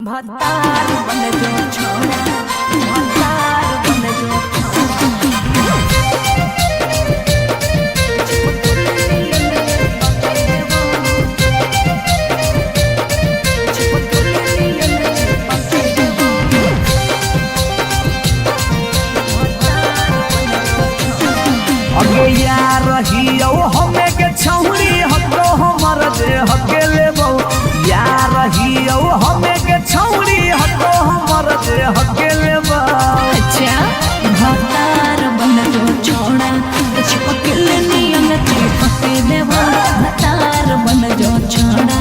भतार बन जो छोड़ा, भतार बन जो अगे यार रहियो हमें के छौरी हको हमर जे हकेले बौ यार रहियो हमें के छौरी हको हमर जे हकेले बौ। अच्छा भतार बन जो छोड़ा, चिपकले नियन चिपके देवा। भतार बन जो छोड़ा,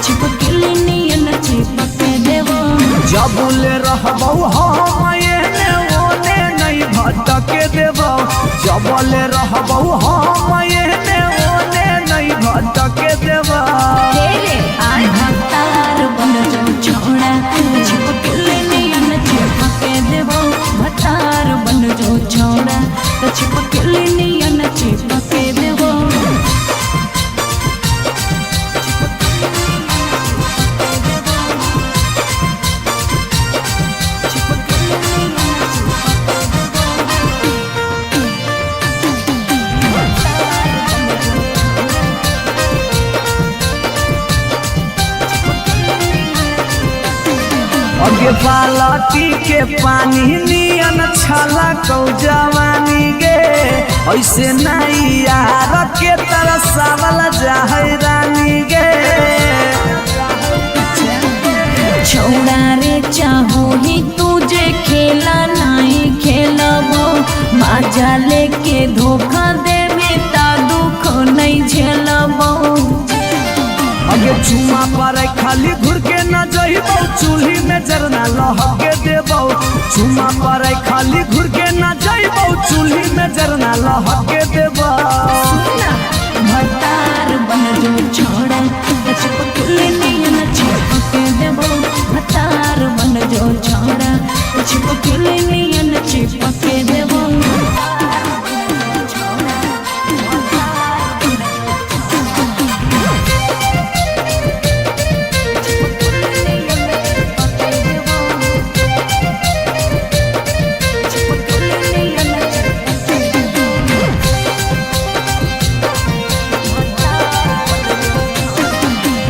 चिपकले नियन चिपके देवा। जबुले रहबौ हम एने ओने नहीं भटके देबौ, जबले रहबौ हम एने ओने नहीं भटके देबौ। भतार बन जो छोड़ा, चिपकले नियन चिपके देवा। भतार बन जो छोड़ा, चिपकले नियन चिपके देवा। अगे बालटी के पानी नियन छला कौ जवानी गे, ऐसे नहीं यार के तरह सावल जाहै रानी गे। छोड़ा रे चाहो ही तुझे खेला नहीं खेलबो, मजा लेके धोखा देवे ता दुख नहीं झेलबो। अगे चुमा पर खाली घुर के न जइबौ, चूल्ही में जरना लहके देबौ। चुमा पर खाली घुर के न जइबौ, चूल्ही में जरना लहके देबौ। भतार बन जो छोड़ा, चिपकले नियन चिपके देबो। भतार बन जो छोड़ा, चिपकले नियन चिपके देबो।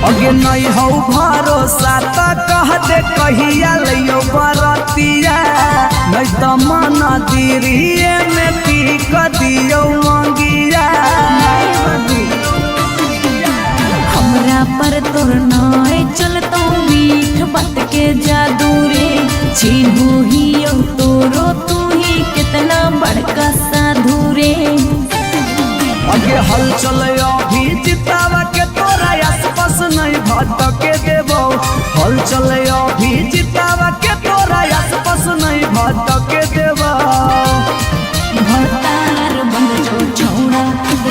अगे नहीं हो भरोसा त कह दे कहिया लियो बरतिया, नहीं तो मन दिरिए में पीक दियो मंगिया। हमरा पर तोर नाय चलतो मीठ बात के जादू रे। चिन्हू ही तोरो तू ही कितना बड़का साधु रे। अगे हल चले अभी जितावा के तोरा आसपास नहीं भटके देबो, हल चले अभी जितावा के तोरा आसपास नहीं भटके देबो। भतार बन जो छोड़ा,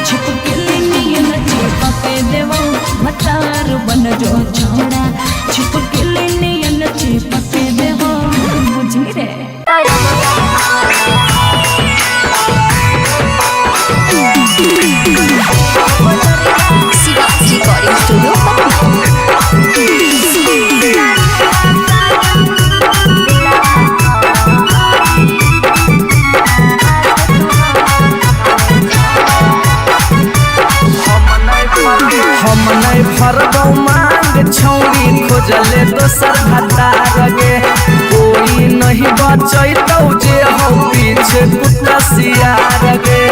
चिपकले नियन चिपके देबो। भतार बन जो छोड़ा, चिपकले नियन चिपके देबो। बुझी रे रिकॉर्डिंग स्टूडियो हम नहीं फरबौ मांग छौरी खोजले दोसर भतार गे। कोई नहीं बचैतौ जे हो पीछे कुत्ता सियार गे।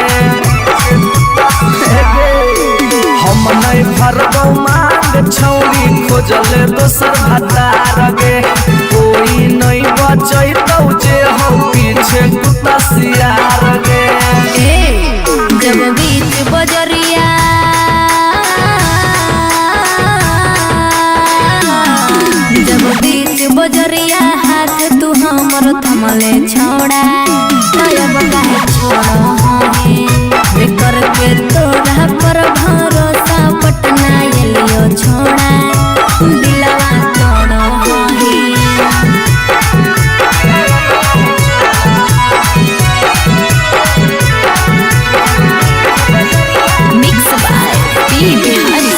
हम नहीं फरबौ मांग छौरी खोजले दोसर भतार गे। कोई नहीं बचैतौ जे हो पीछे कुत्ता सियार गे। जब बीच बजरिया बजरिया हाथ तू हमर थमले छोड़ा। तब काहे छोड़ो हमें करके तोरा पर भरोसा, पटना एलियो छोड़ा। दिलवा तोड़ो मिक्स बाय पी बिहारी।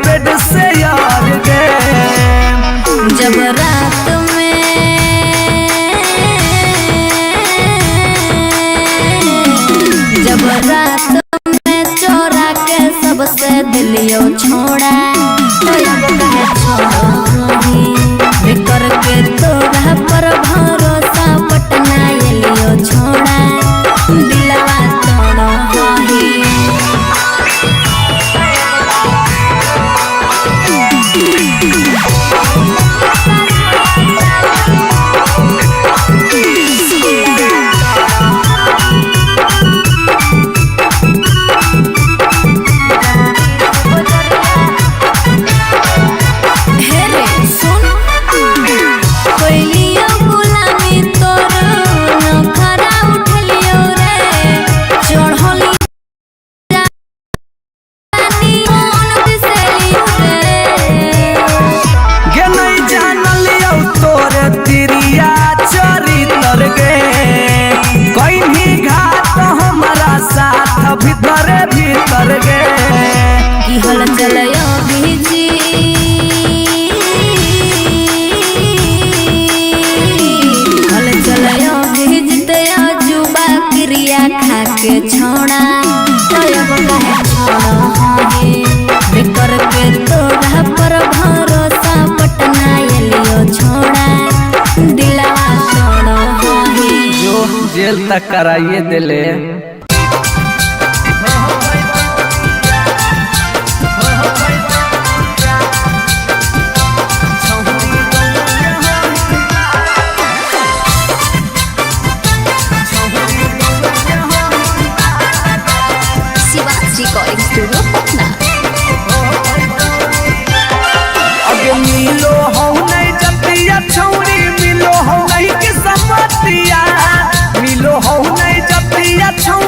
बेड से यार गे। जब रात में चोरा के सबसे दिलियो छोड़ा तो अब कहे छोड़ी बिकर के तोरा पर भरोसा पटना एलियो छोड़ा दिलवा तोड़ा ही। भीतर भीतर गे की हल चलयो बीजी हल चलयो बीजते जुबा क्रिया खा के छोड़ा तब कहे छोड़ो बिकर के तोरा पर भरोसा पटना एलियो छोड़ा दिलवा छोड़ो जो जेल तक कराइए दिले। मिलो हो नहीं जतिया छौरी मिलो हो नहीं कि समतिया मिलो हो नहीं जतिया छौरी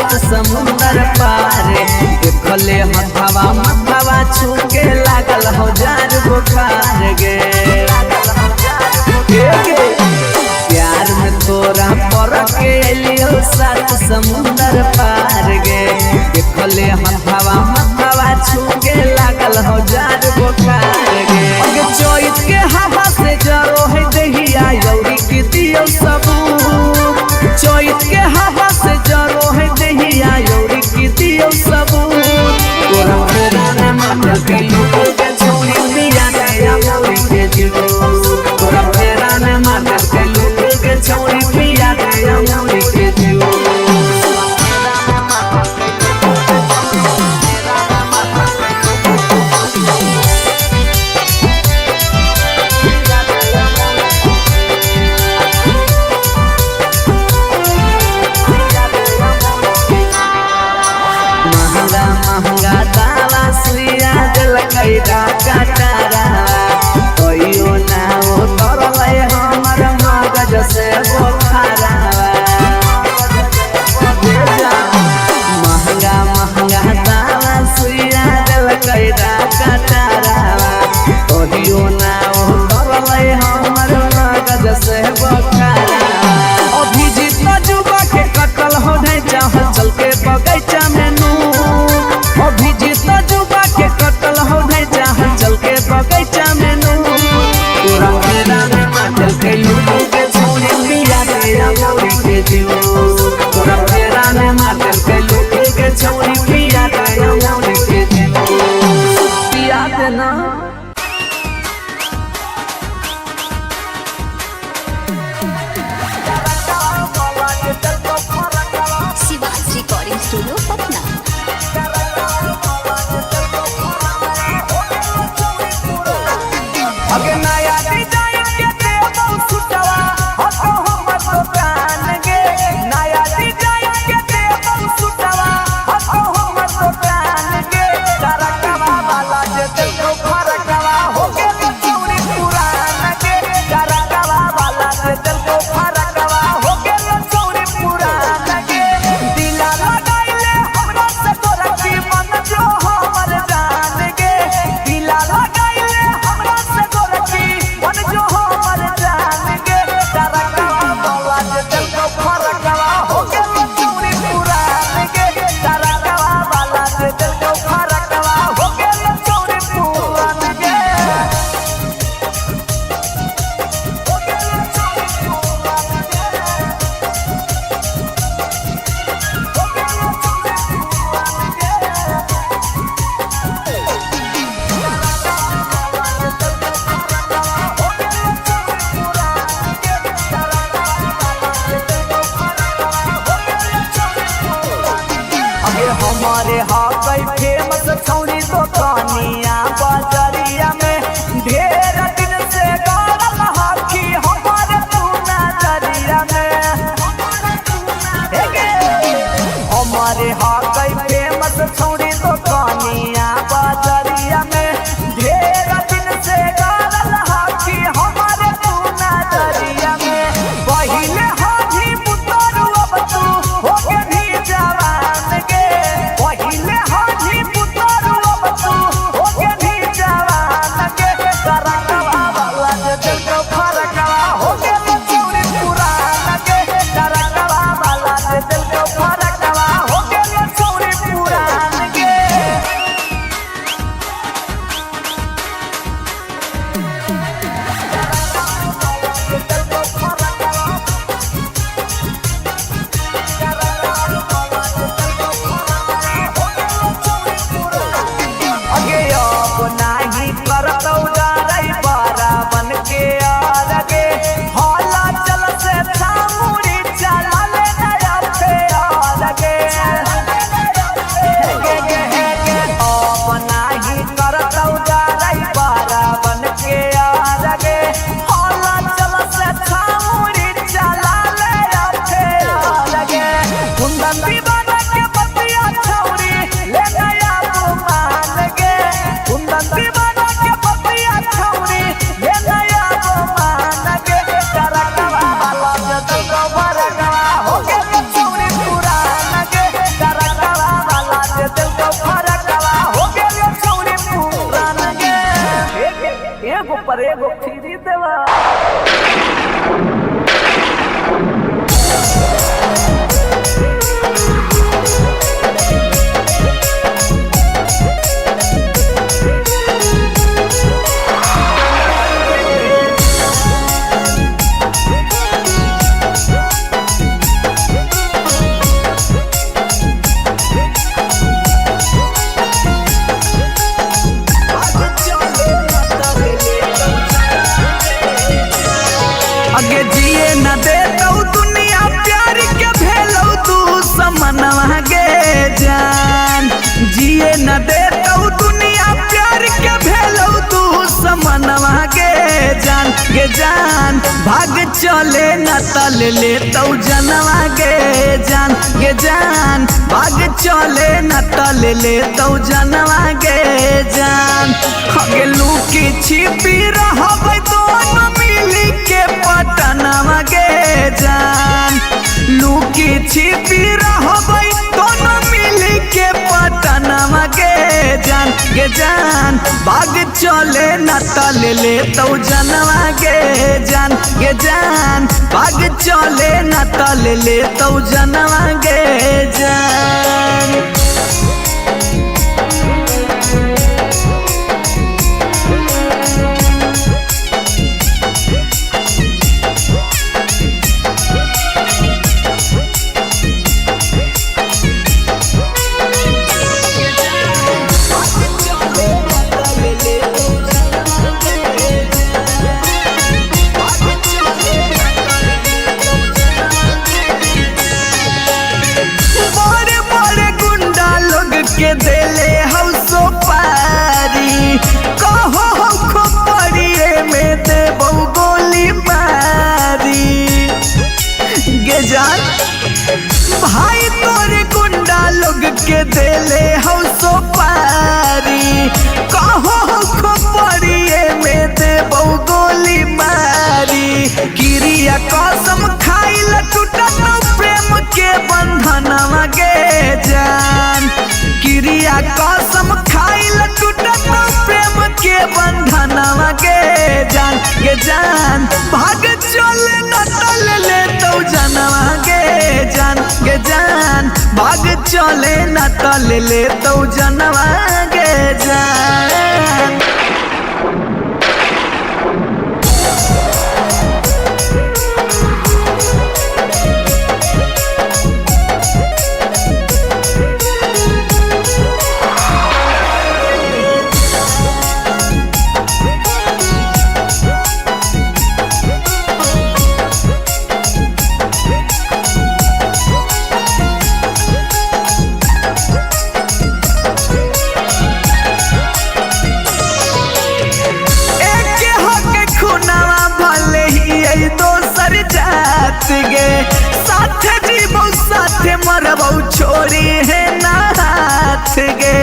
सात समुंदर पारे देखले हथवा मथवा छूके लागल हजार बुखार गे प्यार में तोरा पर के लियो सात समुंदर पार गे देखले हथवा मथवा छूके लागल हजार बुखार गे अगे चोइत के हवा से जरो है दहिया यौरी की दियो सबूत चोइत के हवा से जरो है दहिया यौरी की दियो सबूत तोरा फेरा ने मार के लूट के छोड़ी पिया गया मोरी के जीव तोरा फेरा ने मार के लूट के छोड़ी पिया गया मोरी के जीव महंगा दावा सुइया दिल कैदा काटारा कहियो ना ओ तरले हमर मगज से बोखारा महंगा दावा सुइया दिल कैदा काटारा कहियो ना ओ तरले हमर मगज से बोखारा अभिजीत जुबा के कटल हो नहीं चाहल चल के बगैचा में अभिजीत जुबा के कटल हो नहीं चाहल चल के बगैचा में तोरा फेरा में माटल के लूटू के छोड़ी पिया गया मोरी के जीव तोरा फेरा में माटल के लूटू के छोड़ी पिया गया मोरी के जीव पिया देना शिवाजी रिकॉर्डिंग स्टूडियो एगो पर एगो फ्री देवा। आगे जिए न दे तो दुनिया प्यार के भेलो तू समनवा गे जान। जिए न दे तो दुनिया प्यार के भेलो तू समनवा गे जान। गे जान भाग चले न तल ले तो जनवा गे जान। गे जान भाग चले न तल ले तो जनवा गे जान। आगे लुकी छिपी रहबै दोनों मिली के पटनवा गे जान। लुकी छिपी रहबै दोनों मिली के पटनवा गे जान। गे जान भाग चले न तल ले तो जनवा गे जान। गे जान भाग चले न तल ले तो जनवा गे जान। के देले हम सो पारी कहो खोपड़िए में देबो गोली मारी। गे जान भाई तोरे गुंडा लोग के देले हम सो पारी कहो खोपड़िए में देबो गोली मारी। क्रिया कसम खाइल टूटत प्रेम के बंधनवा गे जान। क्रिया कसम खाइल टूटत प्रेम के बंधनवा गे जान। गे जान भाग चले न तल ले तो जनवा गे जान। गे जान भाग चले न तल ले तो जनवा गे जान। गे साथ जीवो साथ मरबो छोड़ी है ना हाथ गे।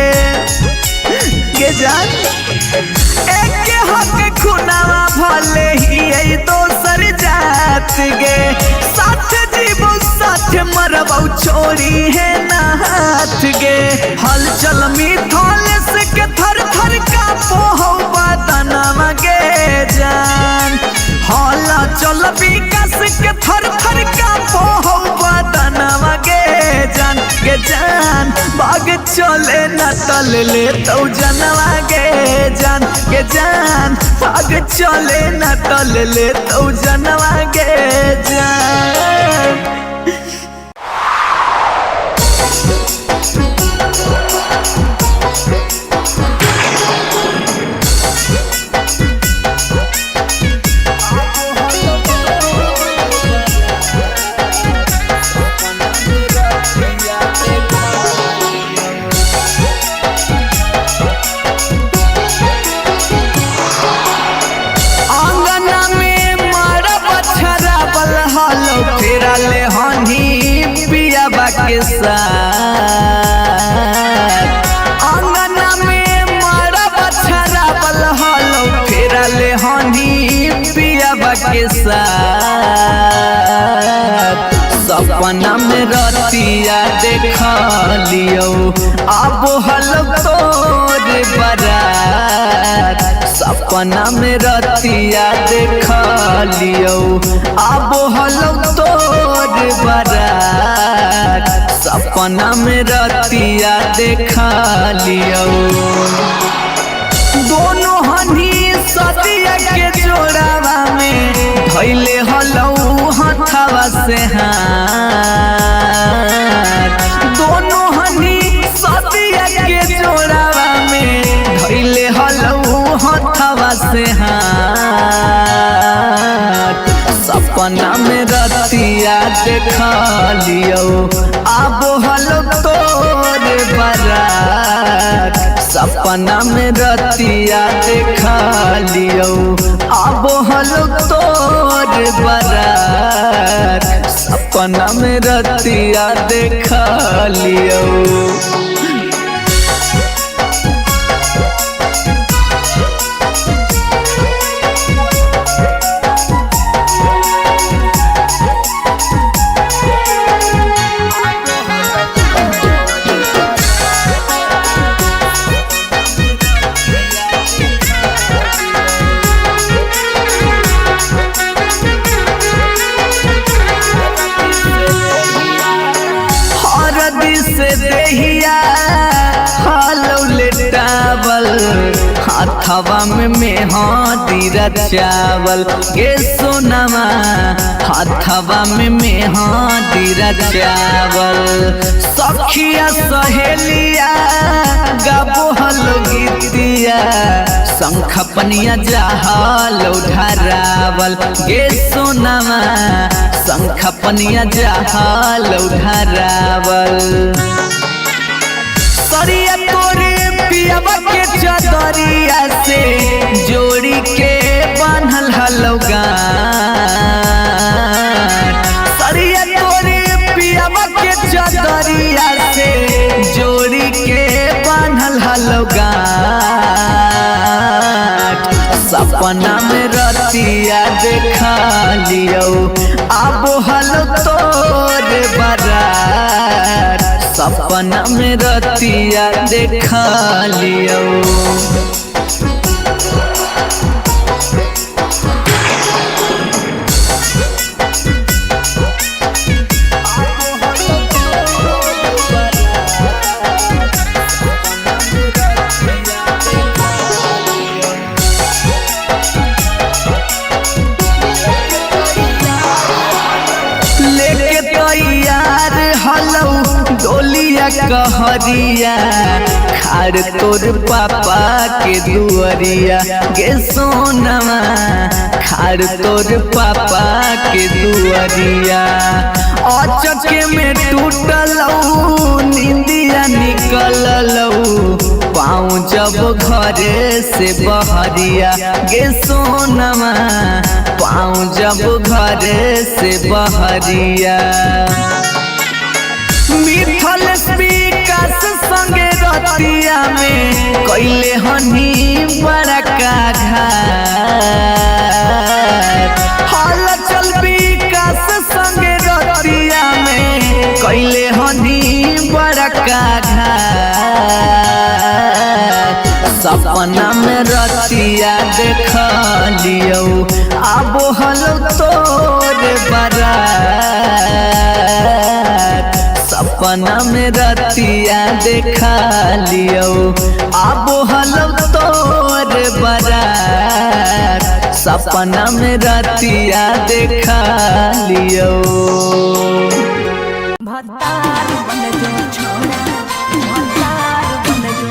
गे जान एक हक खुनावा भले ही दोसर जात गे। साथ जीवो साथ मरबो छोड़ी है ना हाथ गे। हलचल मिथल से के थर थर का पोहो बदनवा गे जान। हला चल विकास के थर थर का पोहो बदनवा गे जान। गे जान भाग चले न तल ले तो जनवा गे जान। गे जान भाग चले न तल ले तो जनवा गे जान। ले हनी पियाबा के साथ अंगना में मारा बछरा बल हलो फेरा ले हनी पियाबा के साथ। सपना में रतिया देख लियो अब हल तोर बारात। सपना में रतिया देख लियो अब हल तोर बारात। सपना में रतिया देख लियो दोनों हनी सदिया के जोड़ावा में धैले हलौ हथवा से हाथ। दोनों हनी सदिया के जोड़ावा में धैले हलौ हथवा से हाथ। सपना में रतिया देख लियो अब हलौ तोर बारात। सपना में रतिया देख लियो अब हलो तोर बारात। सपना में रतिया देख लियो से देहिया हालो लेटावल हाथवा में मेहंदी रचावल गे सोनमा हाथवा में मेहंदी रचावल। सखिया सहेलिया गाबो हलो गीतिया शंख पनिया जहालो ढरावल गे सोनमा शंख पनिया जहालो ढरावल। सरिया तोरे पियावा के चदरिया से जोड़ी के बांधल हलो गाँठ। सरिया तोरे पियावा के चदरिया से जोड़ी के बांधल हलो गाँठ। सपना में रतिया देख लियो अब हलो तोर बारात। सपना में रतिया देख लियो डोलिया कहरिया खाड़ तोर पापा के दुअरिया गे सोनमा खाड़ तोर पापा के दुअरिया। अचके में टूटलौ निंदिया निकललौ पाँव जब घरे से बहरिया गे सोनमा पाँव जब घरे से बहरिया। मिथल विकास संगे रतिया में कैले हनी बड़ा घाट। हल चल विकास संगे रतिया में कैले हनी बड़ा घाट। सपना में रतिया देख लियो अब हलो तोर बारात। सपना में रतिया देख लियो अब हलो तोर बारात। सपना में रतिया देख लियो भतार बन जो छोड़ा भतार बन जो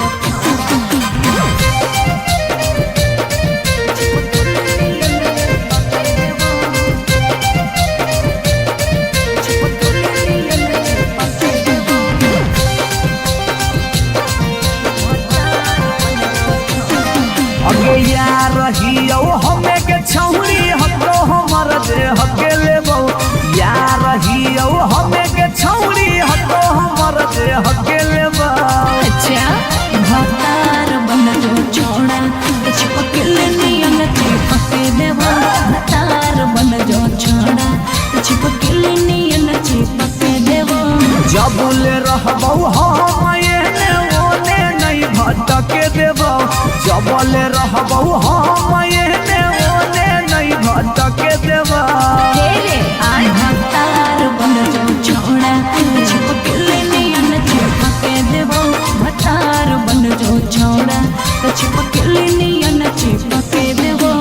रहियो हमें के छौरी हको हमर दे हके लेबो या रहियो हमें के छौरी हको हमर दे हके लेबो। अच्छा भतार बन जो छोड़ा चिपकल नियन चिपके देबो। भतार बन जो छोड़ा चिपकल नियन चिपके जबले रहबौ हम एने ओने नहीं भटके देबौ जबले रहबौ हम एने ओने नहीं भटके देबौ भतार बन जो छोड़ा चिपकले नियन चिपके देबो भतार बन जो छोड़ा चिपकले नियन चिपके देबो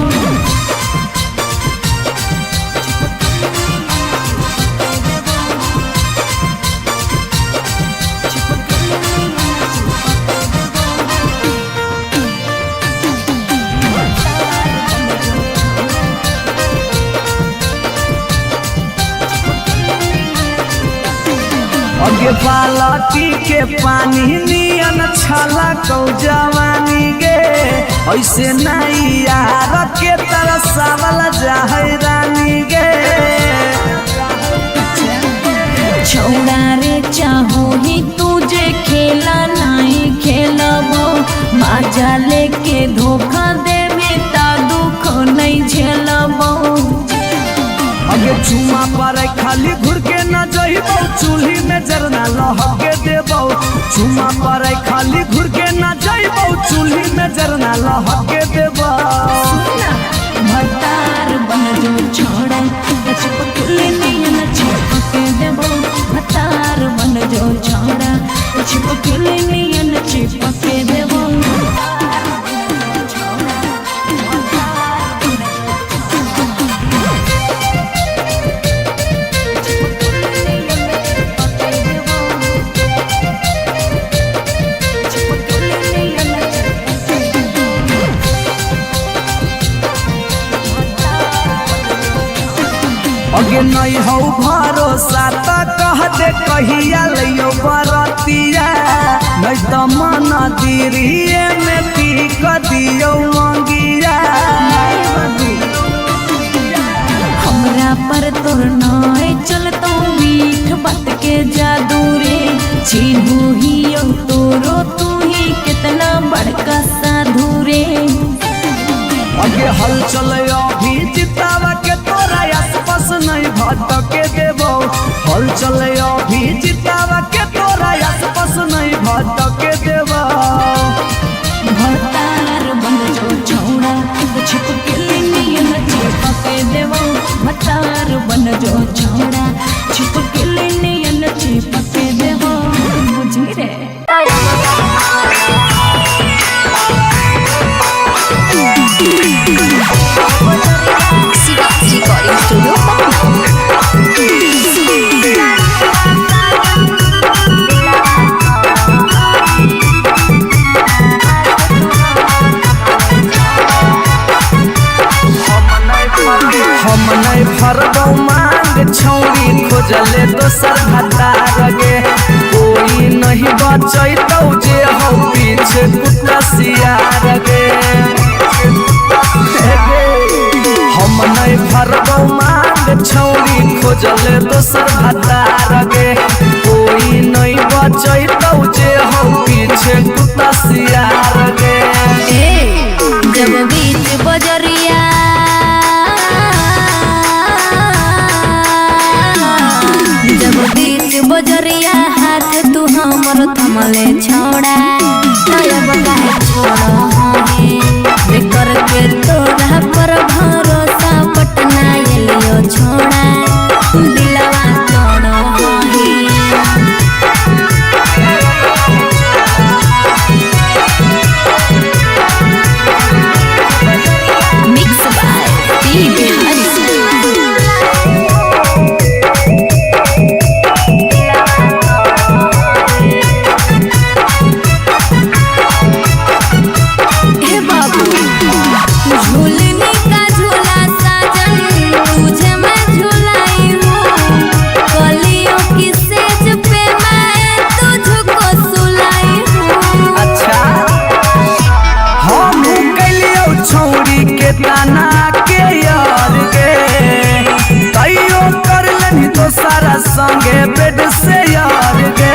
अगे बालटी के पानी नियन छला कौ जवानी गे ऐसे नहीं यार के तरसावल जाहै रानी गे छोड़ा रे चाहो ही तुझे खेला नहीं खेलबो मजा लेके धोखा देबे ता दुख नहीं झेलबो अगे चुमा पर खाली घुर के न जइबौ चूल्ही में जरना लहके देबौ चुमा पर खाली घुर के न जइबौ चूल्ही में जरना लहके देबौ भतार बन जो छोड़ा चिपकले नियन चिपके देबो भतार बन जो छोड़ा चिपकले नियन चिपके देबो अगे नहीं हौ भरोसा त कह दे कहिया लियो बरतिया नहीं त मन दिरिए में पीक दियो अंगिया हमरा पर तोर नाय चलतो मीठ बात के जादू रे चिन्हू ही तोरो तू ही कितना बड़का साधु रे अगे हल चले अभी जितावा के तोरा आसपास नहीं भटके देबो हल चले अभी जितावा के तोरा आसपास नहीं भटके देबो भतार बन जो छोड़ा चिपकले नियन चिपके देबो भतार बन जो छोड़ा चिपकले नियन चिपके देबो बुझी रे Recording Studio हम नहीं भरबौ मांग छौरी खोजले दोसर भतार गे कोई नहीं बचैतौ जे हौ पीछे कुत्ता सियार गे हम नहीं भरबौ मांग छौरी खोजले दोसर भतार गे कोई नहीं बचैतौ जे हौ पीछे कुत्ता सियार गे जब बीच बजरिया जब बीच बजरिया हाथ तू हमर थमले छोड़ा तब काहे छोड़ा है करके तोरा पर भरोसा पटना एलियो छोड़ा दिलवा तोड़ो मिक्स बाय पी बिहारी ताना के यार गे तैयो कर लेनी तो सारा संगे बेड से यार गे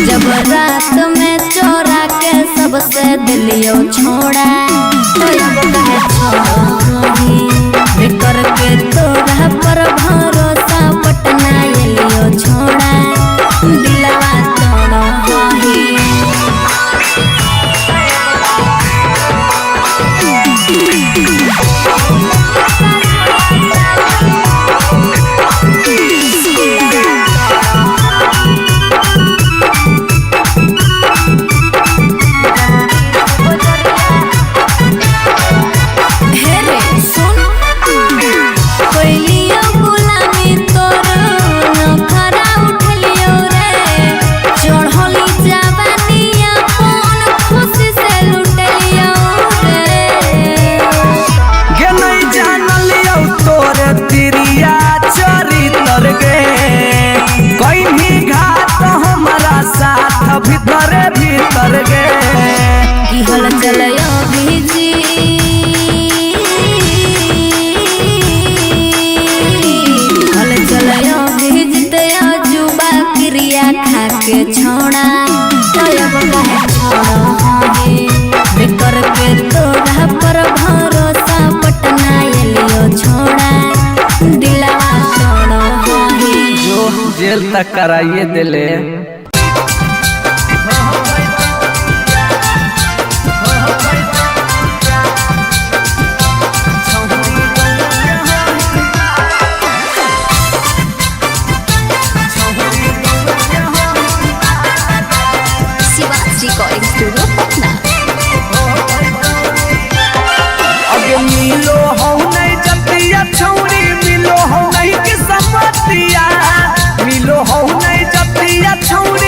जब रात में चोरा के सबसे के दिलियो छोड़ा तो अब कहे छोड़ी बेकर के तोरा पर भरोसा पटना एलियो छोड़ा दिलवा तोड़ा ही भीतर भीतर गे की हल चलयो भीजी हल चलयो भीजते जुबा क्रिया खा के छोड़ा तब कहे छोड़ो बेकर के तोरा पर भरोसा पटना एलियो छोड़ा दिलवा छोड़ो जो जेल तक कराइए दिले रिकॉर्डिंग स्टूडियो पटना अगे मिलो हो नहीं जतिया छौरी मिलो हो नहीं के समतिया मिलो हो नहीं जतिया छौरी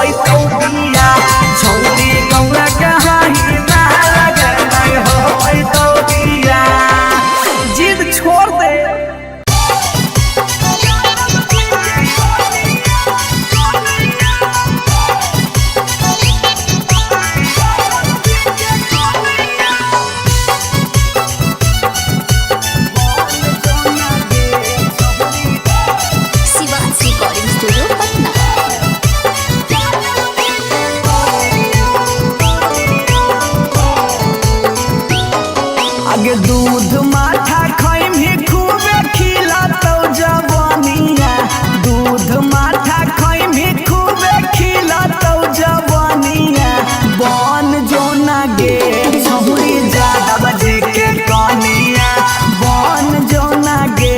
पैतो बिया छौरी गौरा कहाही ना लगे नहीं हो पैतो बिया जिद छोड़ दे आगे दूध माठा खाइम ही खूबे खिला तो जवानिया दूध माठा खाइम ही खूबे खिला तो जवानिया बन जो ना गे छौरी ज्यादा बजे के कनिया बन जो ना गे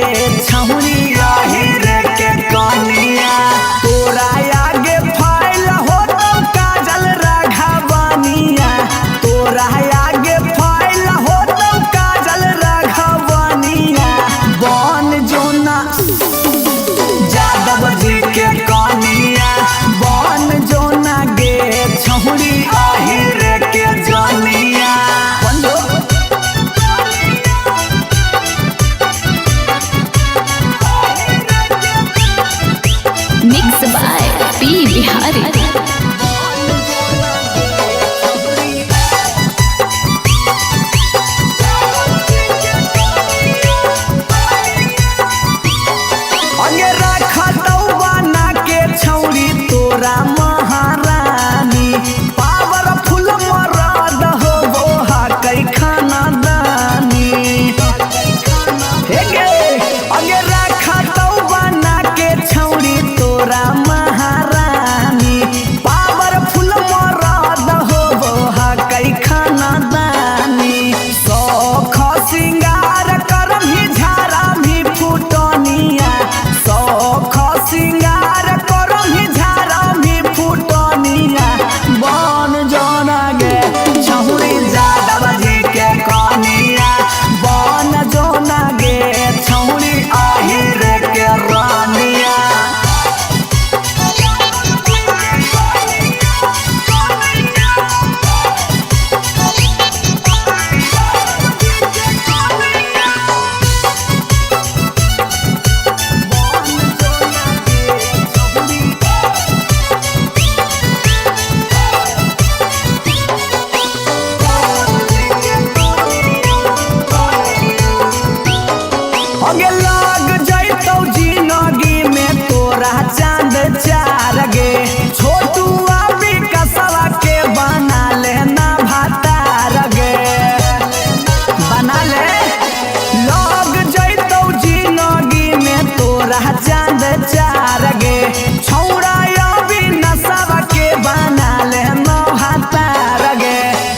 छौरी रे के कनिया तोरा आगे फाइल हो तो काजल राघवानिया तोरा आगे फाइल हो काजल राघवानिया बन जोना जादव जी के कनिया बन जोना गे छौरी आहिर के जनिया मिक्स बाय पी बिहारी तोरा महारानी पावरफुल मरद हो बोहा कई खाना दानी हे गे अगे रखा तो बना के छौरी तोरा महारानी पावरफुल मरद हो बोहा कई खाना दानी सौख सिंगार करम ही झारा भी फुटनिया सौख सिंगार करम ही झारा भी फुटनिया बन जोना गे छौरी जादव जी के कनिया बन जोना गे छौरी आहिर के रानिया अगे लग जैतौ जिंदगी में तोरा चांद चार गे छोटू अभी कसवा के बना लेना भातार गे बना ले लग जैतौ जिंदगी में तोरा चांद चार गे छौरा अभी नसवा के बना लेना भातार गे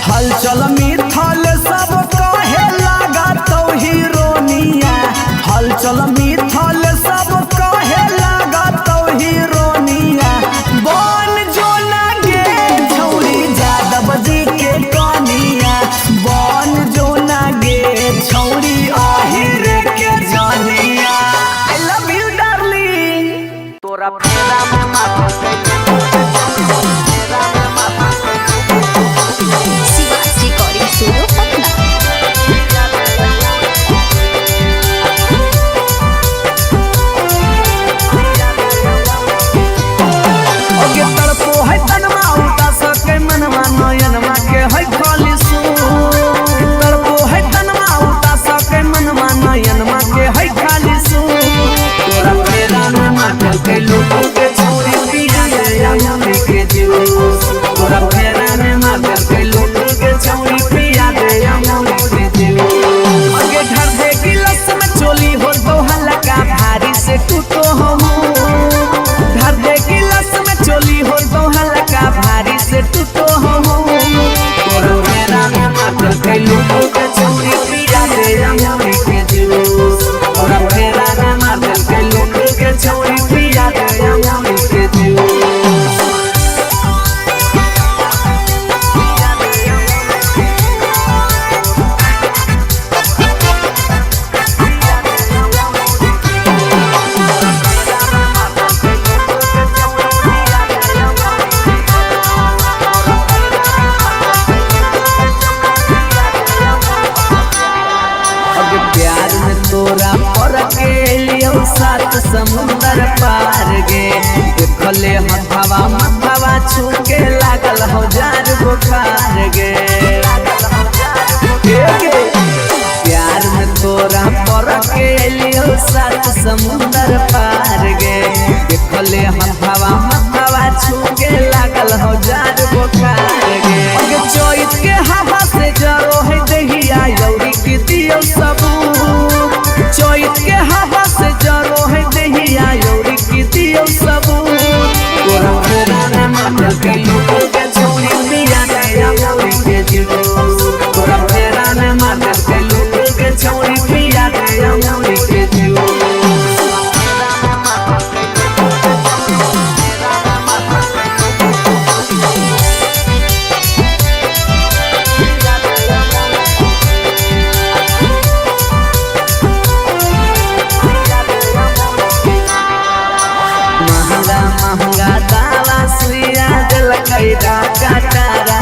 हलचल मिथल सब कहे लगा तो हीरोनिया हलचल मिथल सब कहे लगा तो हीरोनिया बन जो ना गे छौरी जादव जी के कनिया बन जो ना गे छौरी आहिर के जनिया आई लव यू डार्लिंग तोरा फेरा में माथा शिवाजी रिकॉर्डिंग स्टूडियो पटना ओके तड़पो है तनमा उता सके मनवा नयनमा के है खाली सू तड़पो है तनमा उता सके मनवा नयनमा के है खाली सू तोरा फेरा में माथल के लोगों के छौरी पिया समुंदर पार गे देखले हथवा मथवा छूके लागल हजार बुखार गे प्यार में तोरा पर के लियो सात समुंदर पार गे देखले हथवा मथवा छूके लागल हजार बुखार गे अगे चोइत के हवा से जरो है दहिया यौरी की दियो सबूत चोइत के हवा से जरो है दहिया यौरी की दियो सबूत तोरा फेरा ने माथल के लोग के छोड़ी मिया दया यौरी के जीवो तोरा फेरा ने माथल के लोग के छोड़ी मिया दया यौरी के जीवो महंगा दावा सुइया दिल कैरा काटारा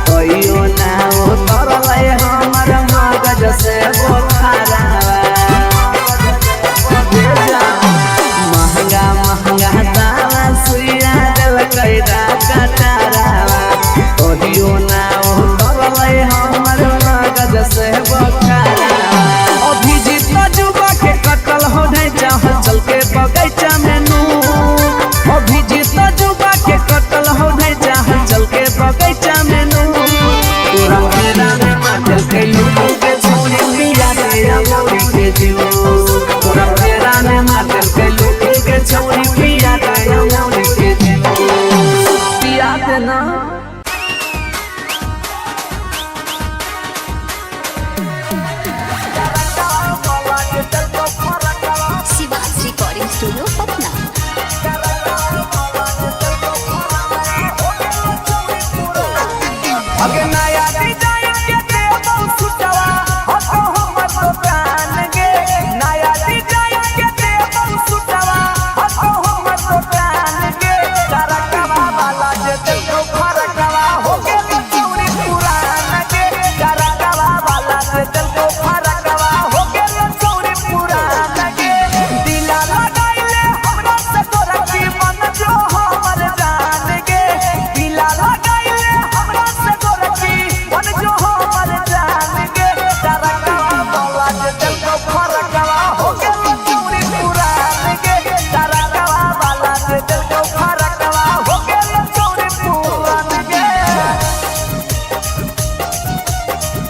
कहियो ना उतरले हमर मगज से बोखारा महंगा दावा सुइया दिल कैरा काटारा कहियो ना उतरले हमर मगज से बोखारा अभिजीत जुबा के कटल हो नहीं चाह चल के बगैचा में अभिजीत जुबा के कटल हो नहीं चाह चल के बगैचा में तोरा फेरा में माथल के लोगों के छोड़ी मिया दया यौरी के जीवो तोरा फेरा में माथल के लोगों के छोड़ी मिया दया यौरी के जीवो पिया देना शिवाज रिकॉर्डिंग स्टूडियो पटना। अगे नया डिजाइन के देबो सुटवा हको हमर दुकान गे नया डिजाइन के देबो सुटवा हको हमर दुकान गे करकवा वाला जे देखो फरकवा हो गेल चौरी पुरान गे करकवा वाला जे देखो फरकवा हो गेल चौरी पुरान गे दिला लगाइले हमरा से तोरा की मन जो हमर जान गे दिला लगाइले हमरा से तोरा की मन जो हमर जान गे करकवा वाला जे देखो फरकवा हो गेल चौरी पुरान गे करकवा वाला जे देखो फरकवा हो गेल चौरी पुरान गे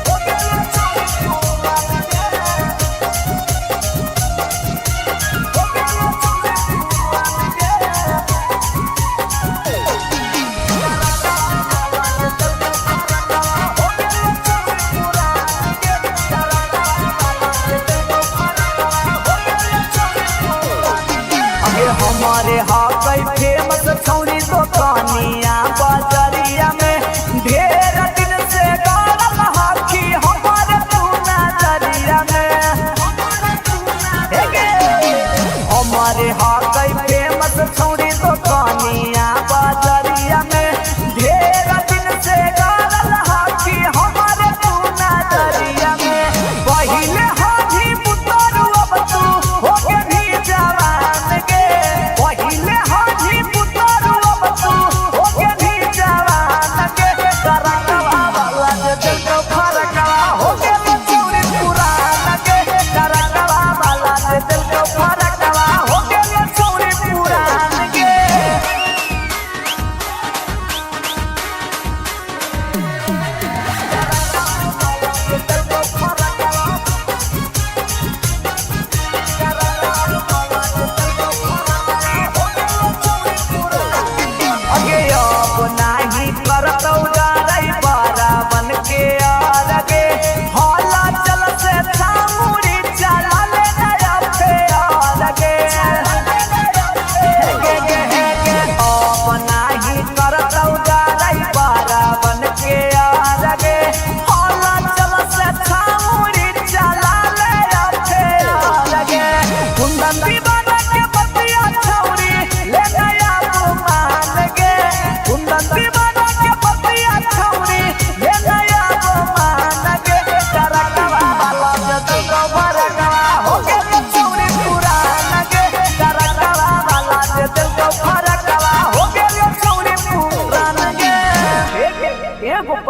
हो गेल चौरी अगे हमारे हाकै फेमस छौरी दुकानिया बाजारिया में ढेर दिन से गाड़ल हाकी हमारे पूना दरिया में हमारे हाकै फेमस छौरी दुकानिया बाजारिया में ढेर दिन से गाड़ल हाकी हमारे पूना दरिया में पहिले हाथी पुतरू अब तू हो के भी जवान गे पहिले हाथी पुतरू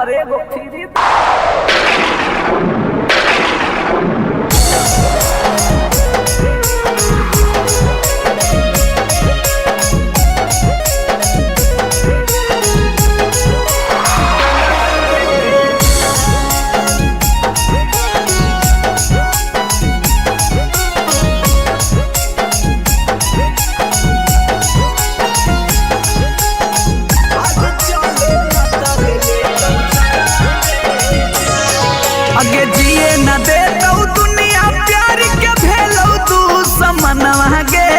पर एगो फ्री आगे जिए न दे तो दुनिया प्यार के भेलो तू समनवा गे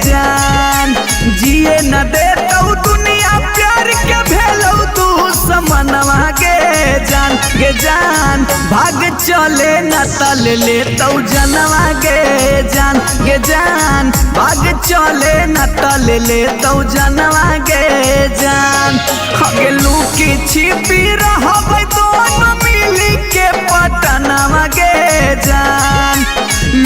जान जिए न दे तो दुनिया प्यार के भेलो तू समनवा गे जान भाग चले न तल ले तो जनवा गे जान भाग चले न तल ले तो जनवा गे जान आगे लुकी छिपी रहबै दोनों मिली के पटनवा गे जान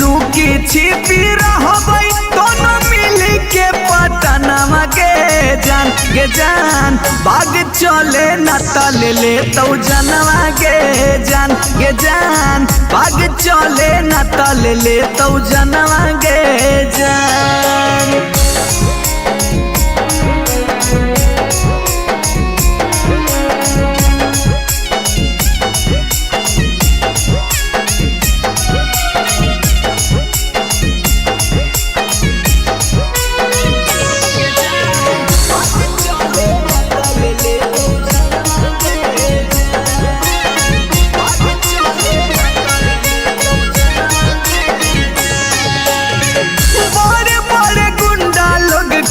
लुकी छिपी रहबै दोनों मिली के पटनवा गे जान भाग चले न तल ले तो जनवा गे जान भाग चले न तल ले तो जनवा गे जान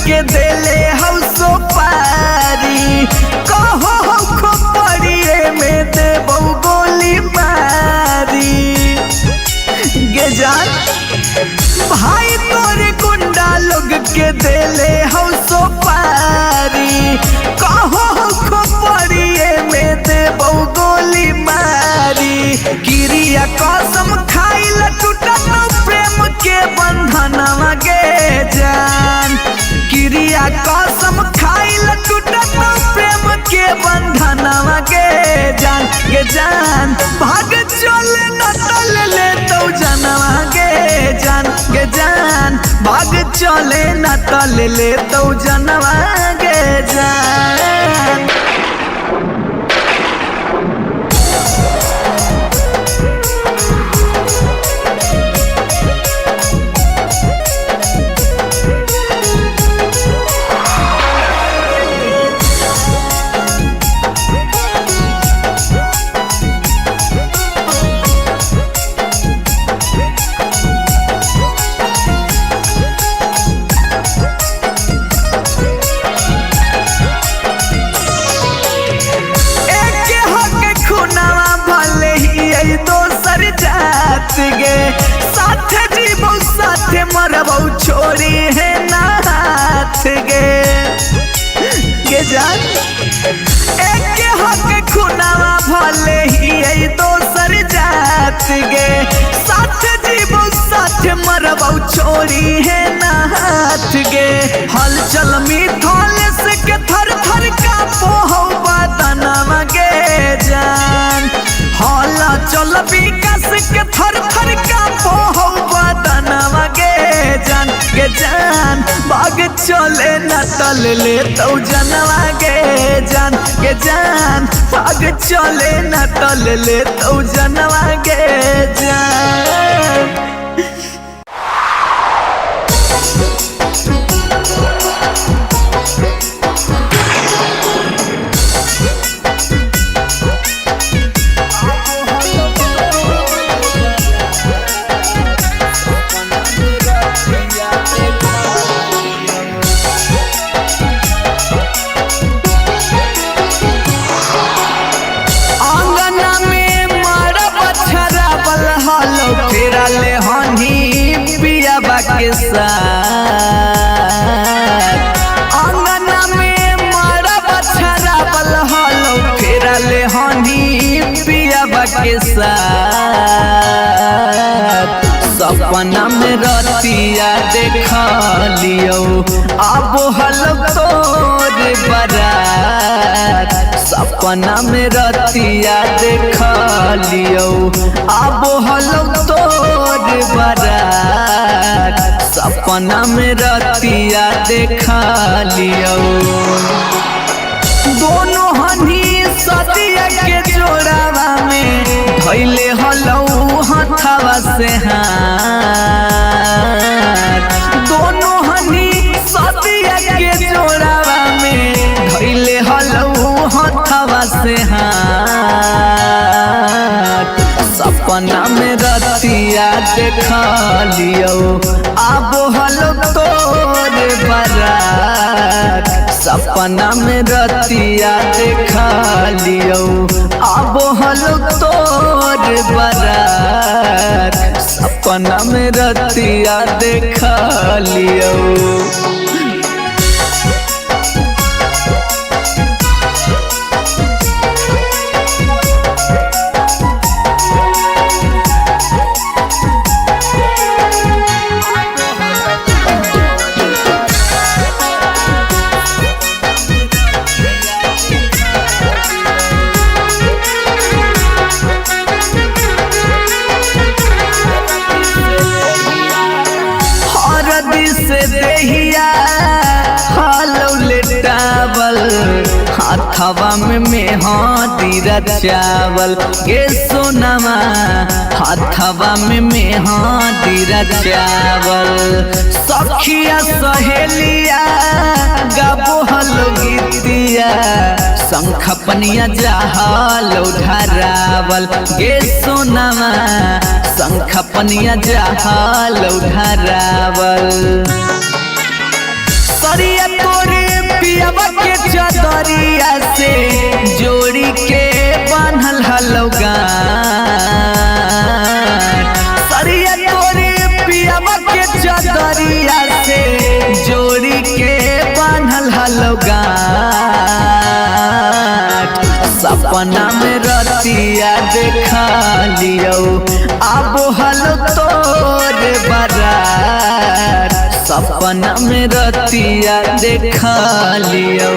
के देले हौसो पारी कहो हो पड़िए में दे बहु गोली मारी गे जान भाई तोरे गुंडा लोग के देले हौसो पारी कहो हो पड़िए में दे बहु गोली मारी गिरिया कसम खाइल टूटत प्रेम के बंधनवा गे जान क्रिया कसम खाइल टूटत प्रेम के बंधनवा गे जान भाग चले न तल ले तो जनवा गे जान भाग चले न तल ले तो जनवा गे जान गे साथ जीवो साथ मरबो छोड़ी है नाथ गे जान एक हक खुनावा भले ही दोसर जात गे साथ जीवो साथ मरबो छोड़ी है नाथ गे हलचल मिथल से के थर थर का पोहो बदनवा गे जान हला चल विकास के थर थर का पोहो बदनवा गे जान भाग चले न तल ले तो जनवा गे जान भाग चले न तल ले तो जनवा गे जान के साथ अंगना में मरब छराबल हलो फेरले हनी पियाबा के साथ सपना में रतिया देखलियो अब हल तोर बरात सपना में रतिया देखा लियो आबो हलो तोर बारात सपना में रतिया देखा लियो दोनों हनी सदिया के जोड़ावा में धैले हलो हथवा से हाथ दोनों हनी सदिया के जोड़ावा में धैले हलो हथवा से हाथ सपना में रतिया देखा लियो आबो हलो तोर बारात सपना में रतिया देखा लियो आबो हलो तोर बारात सपना में रतिया देखा लियो से देहिया हालो लेटावल हाथवा में मेहंदी रचावल गे सोनामा हाथवा में मेहंदी रचावल सखिया सहेलिया गाबो हलो गीतिया शंख पनिया जहालो धरावल गे सोनामा शंख पनिया जहालो धरावल सरिया तोरे पियावा के चदरिया से जोड़ी के बांधल हलो गान सरिया तोरे पियावा के चदरिया से जोड़ी के बांधल हलो गान सपना में रतिया देखा लियो आबो हलो तोर बारात सपना में रतिया देखा लियो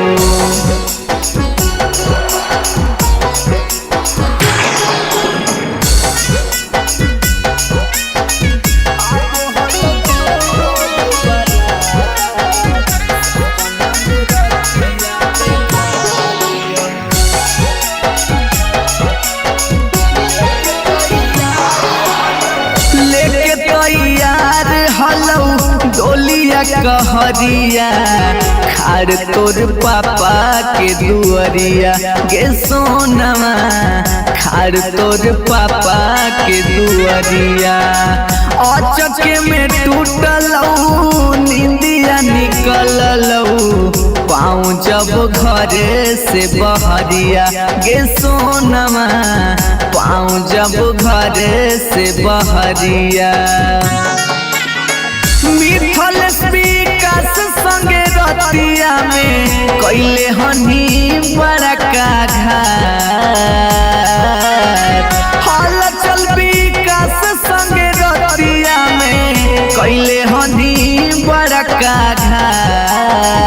लेके तैयार हलो डोलिया कहरिया खार तोर पापा के दुअरिया गे सोनमा खार तोर पापा के दुअरिया अचके में टूटलौ नींदिया निकललौ पाँव जब घरे से बहरिया गे सोनमा पाँव जब घरे से बहरिया मिथल विकास संगे रतिया में कैले हनी बड़ा का घाट हल चल विकास संगे रतिया में कैले हनी बड़ा का घाट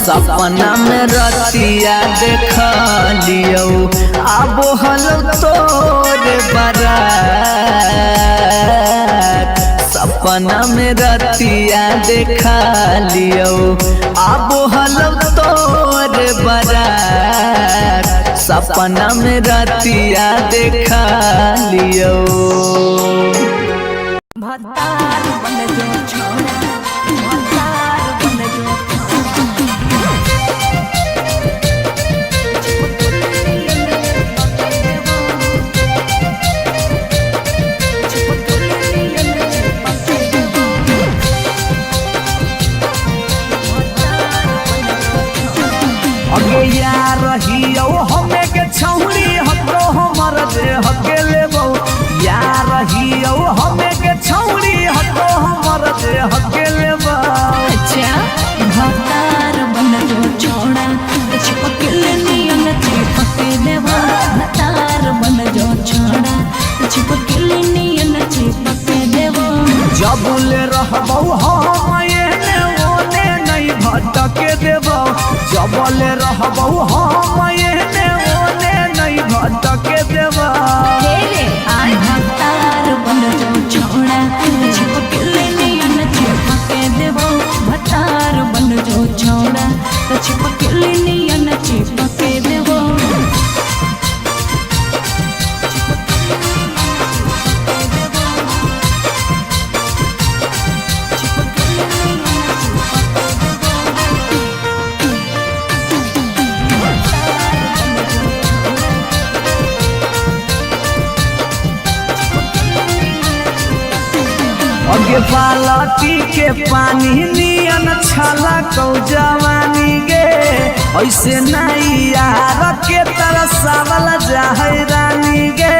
सपना में रतिया देखा लियो आबो हलो तोर बारात सपना में रतिया देखा लियो आबो हलो तोर बारात सपना में रतिया देखा लियो भतार बन जो छोड़ा भतार बन जो अगे यार रहियो हमें के छौरी हतो हमर दे हके लेबो यार रहियो हमें के छौरी हतो हमर दे हके लेबो अच्छा भतार बन जो छोड़ा चिपकल नियन चिपके देवा भतार बन जो छोड़ा चिपकल नियन चिपके देवा जबुले रहबो हम एने ओने नहीं भटके देबो जबले रहबौ हम एने ओने नहीं भटके देबा भतार बन जो छोड़ा चिपकले नियन चिपके देबो भतार बन जो छोड़ा तो चिपकले नियन चिपके देबो अगे बालटी के पानी नियन छला कौ जवानी गे ऐसे नहीं यार के तरसावल जाहै रानी गे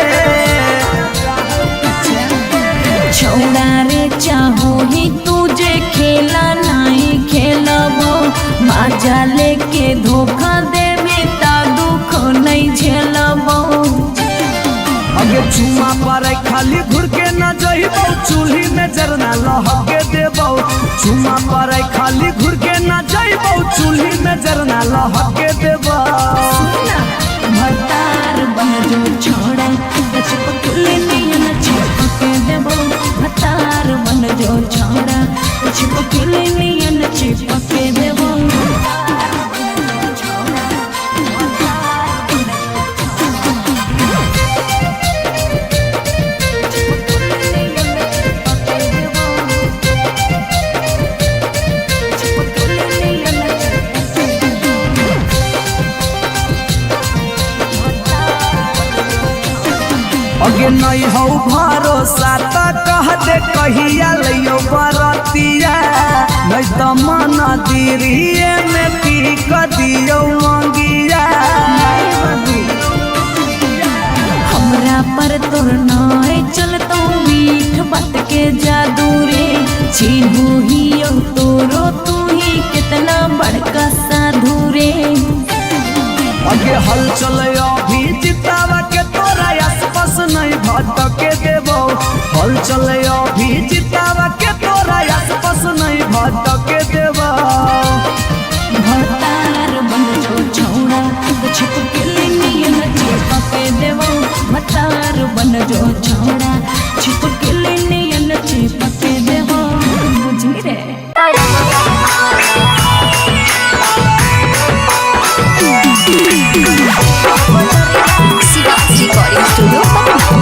छोड़ा रे चाहो ही तुझे खेला नहीं खेलबो मजा लेके धोखा देबे ता दुख नहीं झेलबो अगे चुमा पर खाली घुर के न जइबौ चूल्ही में जरना लहके देबौ चुमा पर खाली घुर के न जइबौ चूल्ही में जरना लहके देबौ भतार बन जो छोड़ा चिपकले नियन चिपके देबो भतार बन जो छोड़ा चिपकले नियन चिपके देबो अगे नहीं हो भरोसा तो कह दे कहिया लियो बरतिया नहीं तो मन दिरिए में पी क दियो मंगिया हमरा पर तोर नाय चलतो मीठ बात के जादू रे चिन्हू ही तोरो तू ही कितना बड़का साधु रे अगे हल चले अभी जितावा के तोरा आसपास नहीं भटके देबो हल चले अभी जितावा के तोरा आसपास नहीं भटके देबो भतार बन जो छोड़ा चिपकले नियन चिपके देबो भतार बन जो छोड़ा चिपकले नियन चिपके देबो बुझी रे शिवाज रिकॉर्डिंग स्टूडियो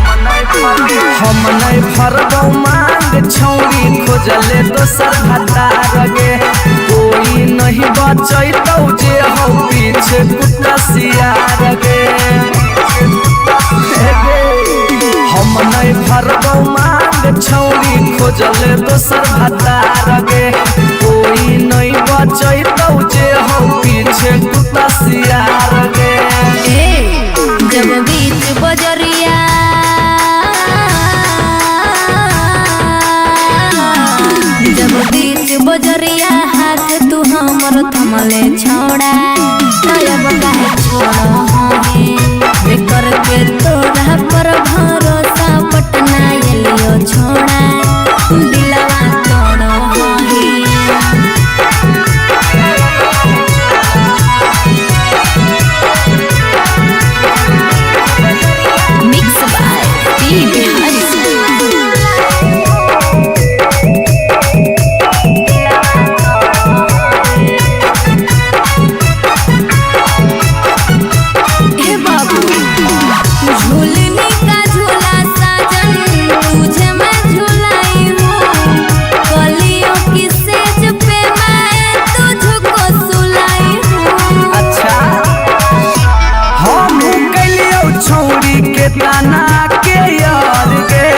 हम नहीं भरबौ मांग छौरी खोजले दोसर भतार गे कोई नहीं बचैतौ जे हो पीछे कुत्ता सियार गे हम नहीं भरबौ मांग छौरी खोजले दोसर भतार गे कोई नहीं बचैतौ जे हो पीछे कुत्ता सियार गे जब बीच बजरिया जब बीच बजरिया हाथ तू हमर थमले छोड़ा तब काहे छोड़ा हमें कर के तोरा पर भरोसा पटना एलियो छोड़ा दिलवा तोड़ो मिक्स बाय पी बिहारी ताना के यार गे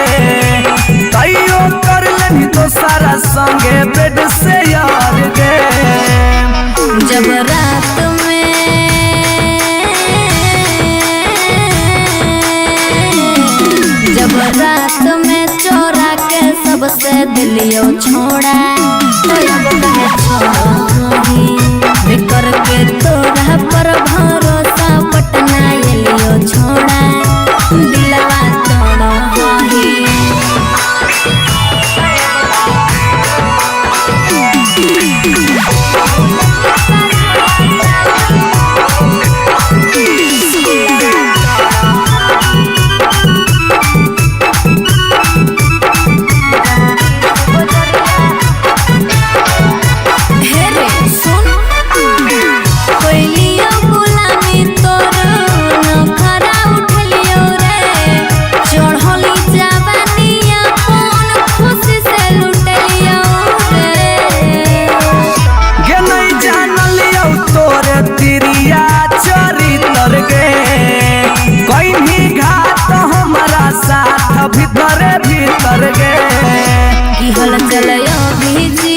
तैयो कर लेनी तो सारा संगे बेड से यार गे जब रात में चोरा के सबसे दिलियो छोड़ा तो अब कहे छोड़ा कर के तोरा पर भरोसा पटना भीतर गे की हल चलया भेजी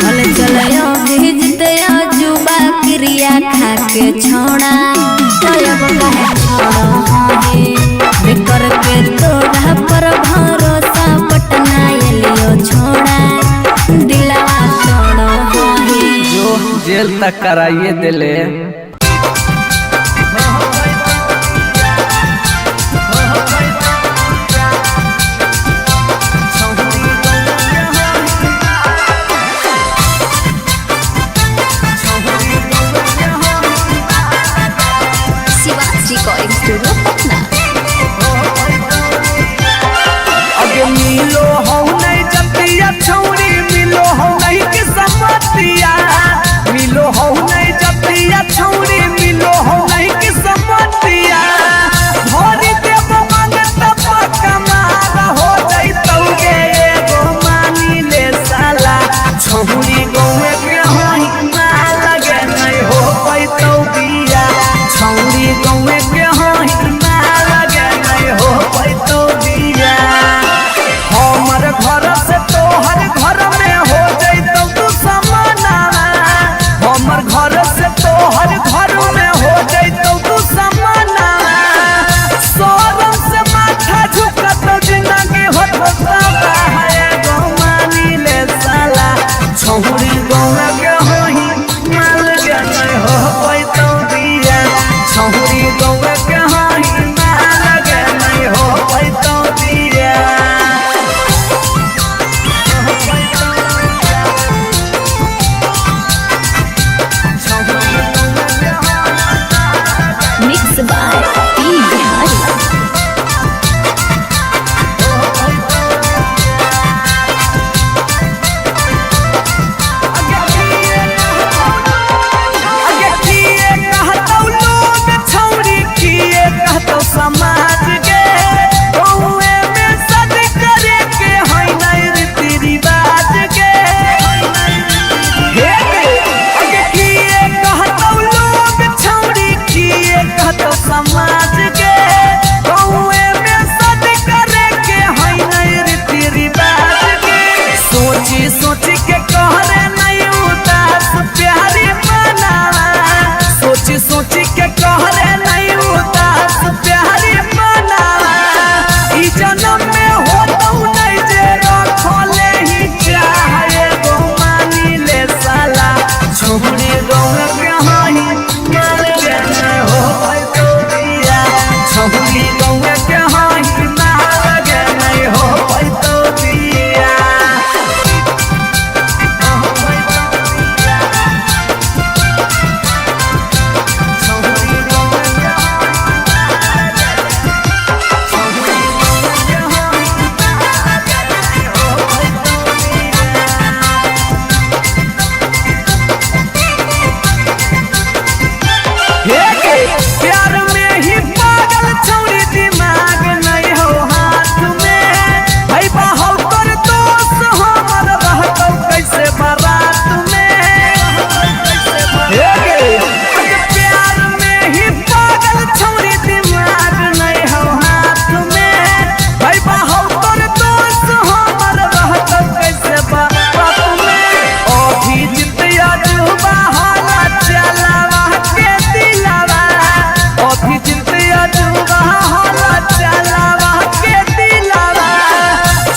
हल चलया भेजते जुबा क्रिया खा के छोड़ा तब कहे छोड़ा है करके तोड़ा पर भरोसा पटना लियो छोड़ा दिलवा तोड़ो है जो जेल तक कराइए दिले रिकॉर्डिंग स्टूडियो पटना। अगे मिलो हो नहीं जतिया छौरी मिलो हो नहीं के समतिया मिलो हो नहीं जतिया छौरी मिलो हो नहीं के समतिया भरी देव मांगत पकमार हो जइतौगे एगो मानी ले साला छौरी गौवे के होई ना लगे नहीं हो पैतौ बिया छौरी गौवे के होई ना लगे नहीं हो पैतौ बिया हमर घर से तोहर घर में हो जइतौ तू समाना हमर घर से तोहर घर में हो जइतौ तू समाना सोरम से माथा झुकत जिंदगी होता है गो मानी ले साला छौरी गौवा के होई माल के नहीं हो पैतौ बिया छौरी गौवा के होई माल के नहीं हो पैतौ बिया मिक्स बाय पी बिहारी अगे किए कहतौ लोग छौरी किए कहतौ समाज गे गौए में सद करे के है नहीं रीति रिवाज गे हे अगे किए कहतौ लोग छौरी किए कहतौ समाज गे गौए में सद करे के है नहीं रीति रिवाज गे सोची सोची के कहरे नहीं उदास प्यारी मनावा सोची सोची के कहरे नहीं उदास प्यारी मनावा ई जन्म में होतौ नहीं जे रखले ही चाहे गो मानी ले साला छौरी गौवा के होई माल के नहीं हो पैतौ बिया छौरी गौवा के होई माल के नहीं हो पैतौ बिया प्यार में ही पागल छौरी दिमाग नहीं हो हाथ में भाई बाहौ कर दोस्त हमर रहतौ कैसे बारात में प्यार में ही पागल छौरी दिमाग नहीं हो हाथ में भाई बाहौ कर दोस्त हमर रहतौ कैसे बारात में अभी जितिया जुबा हाला चलावा के दिलावा अभी जितिया जुबा हाला चलावा के दिलावा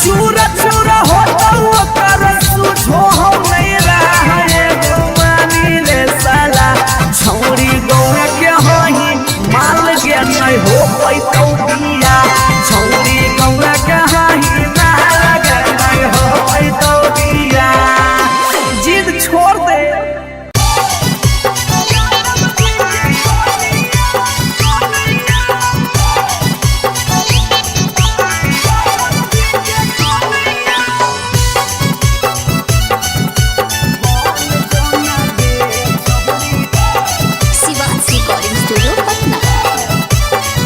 चूर चूर होतौ ओकर सुझो हो नहीं रहे गो मानी ले साला छौरी गौवा के होई माल के नहीं हो पैतौ बिया छौरी गौवा के होई माल के नहीं हो पैतौ बिया जिद छोड़ दे शिवाज रिकॉर्डिंग स्टूडियो पटना।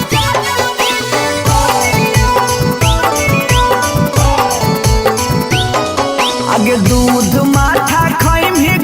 आगे दूध माथा खैम ही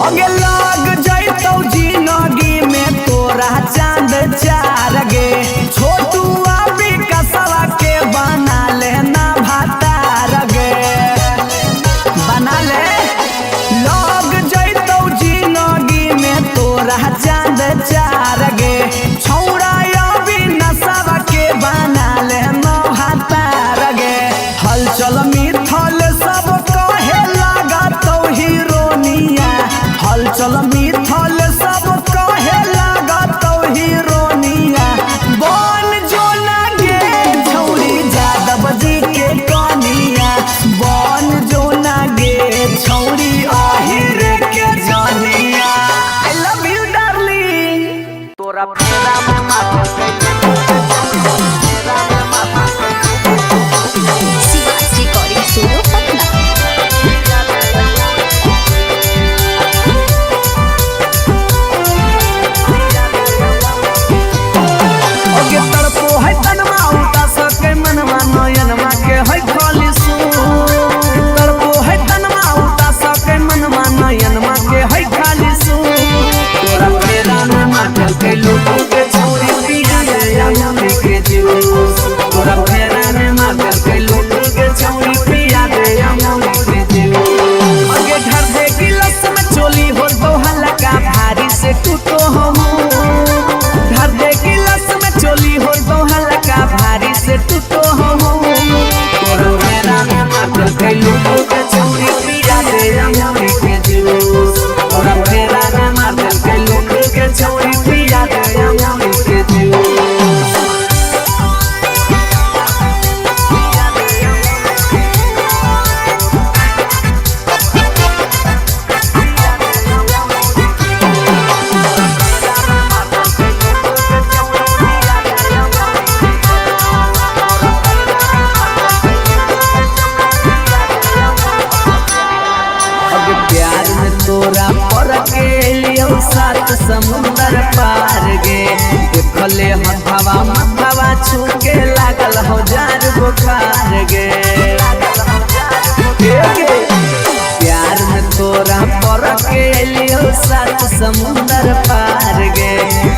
अगे लाग जैतौ जिंदगी में तोरा चांद चार गे छोटू अभी कसवा के बना लेना भातार गे बना ले लाग जैतौ जिंदगी में तोरा चांद चार गे छौड़ा अभी नसवा के बना लेना भातार गे हलचल मिथल सब कहे लागतौ हीरोनिया हलचल मिथल सब कहे लागतौ हीरोनिया बन जो गे छौरी जादव जी के कनिया बन जो गे छौरी आहिर के जानिया आई लव यू डार्लिंग तोरा फेरा में माथा शिवाज रिकॉर्डिंग स्टूडियो पटना। ओगे तरपो है तनमा उता सके मनवा नयनमा के है खाली सू तरपो है तनमा उता सके मनवा नयनमा के है खाली सू तोरा फेरा में माथा के लोगों के छोरी पिया दे अमरी के जूस तोरा फेरा में माथा के लोगों के छोरी पिया दे अमरी के जूस ओगे घर दे गिलास में चोली हो तो हल्का भारी से टूटो हम घर दे गिलास में चोली हो तो हल्का भारी से टूटो हम तोरा फेरा में माथा के लोगों के छोरी पिया दे अमरी के जूस तोरा फेरा में माथा के लोगों के छोरी पिया दे अमरी के जूस अब प्यार में तोरा पर के लियो सात समुंदर पार गे देखले हथवा मथवा छू के लागल हो जार बुखार गे प्यार में तोरा पर के लियो सात समुंदर पार गे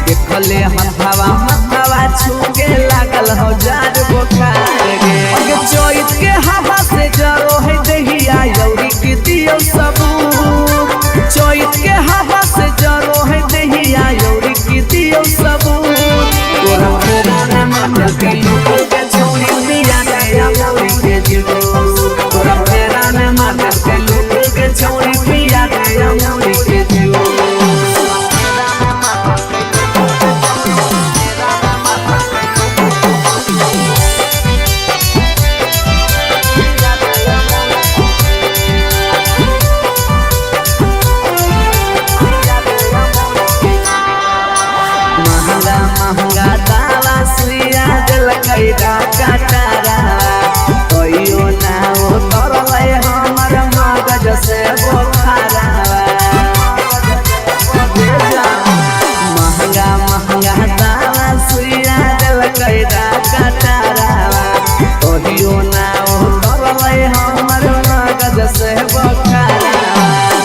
देखले हथवा मथवा छू के लागल हो जार बुखार गे अगे चोइत के हवा से जरो है दहिया यौरी की दियो सबूत चोइत के हवा से जरो है दहिया यौरी की दियो सबूत तोरा फेरा में माथा के लोगों के छोरी पिया दे अमरी के जूस तोरा फेरा में माथा के लोगों के छोरी पिया दे अमरी के जूस महंगा महंगा दावा सुइया दिल कैदा काटारा कहियो ना ओ तरले हमर मगज से बोखारा महंगा महंगा दावा सुइया दिल कैदा काटारा कहियो ना ओ तरले हमर मगज से बोखारा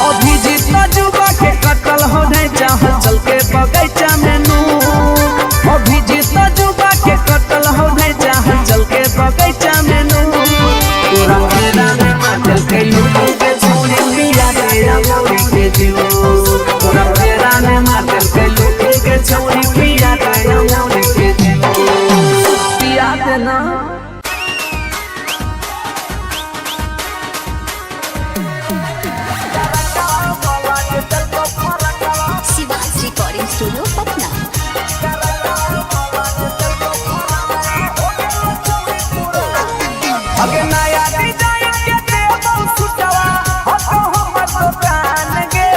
अभिजीत जुबा के कटल हो नहीं चाहल चल के बगैचा में अभिजीत जुबा के कटल हो नहीं चाहल चल के बगैचा में तोरा फेरा में माथल के लोगों के छोरी पिया दे अमरी के जूस तोरा फेरा में माथल के लोगों के छोरी पिया दे अमरी के जूस पिया दे ना शिवाज रिकॉर्डिंग स्टूडियो पटना। अगे नया डिजाइन के देबो सुटवा हतो हमर दुकान गे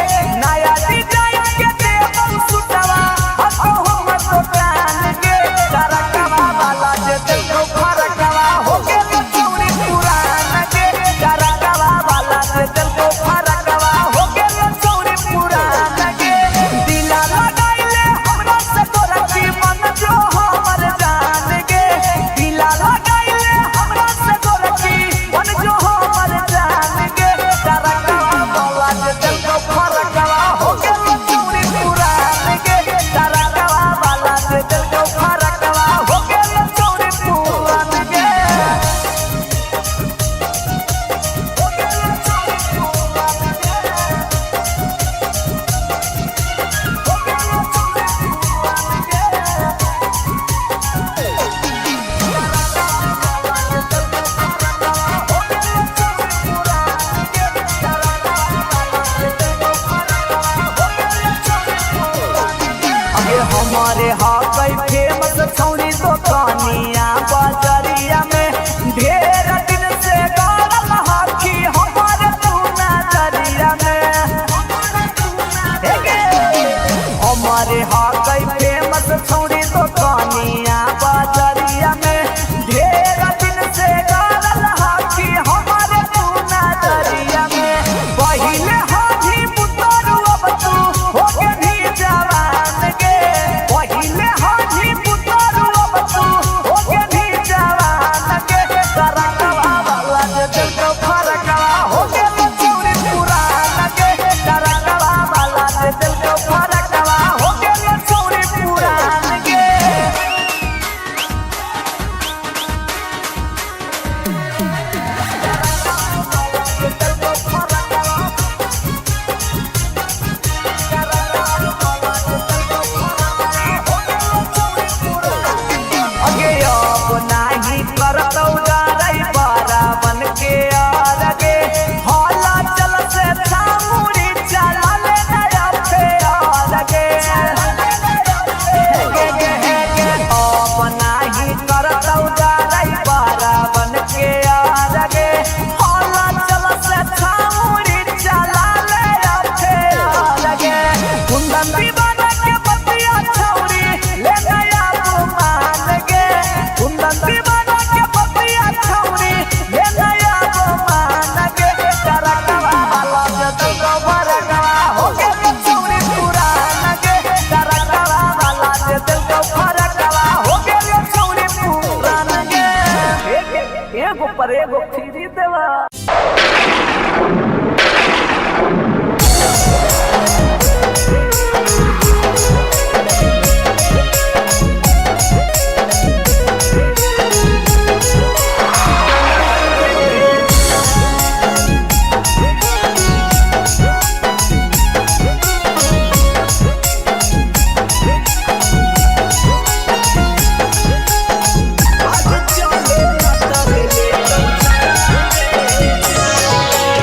पर एगो फ्री देवा।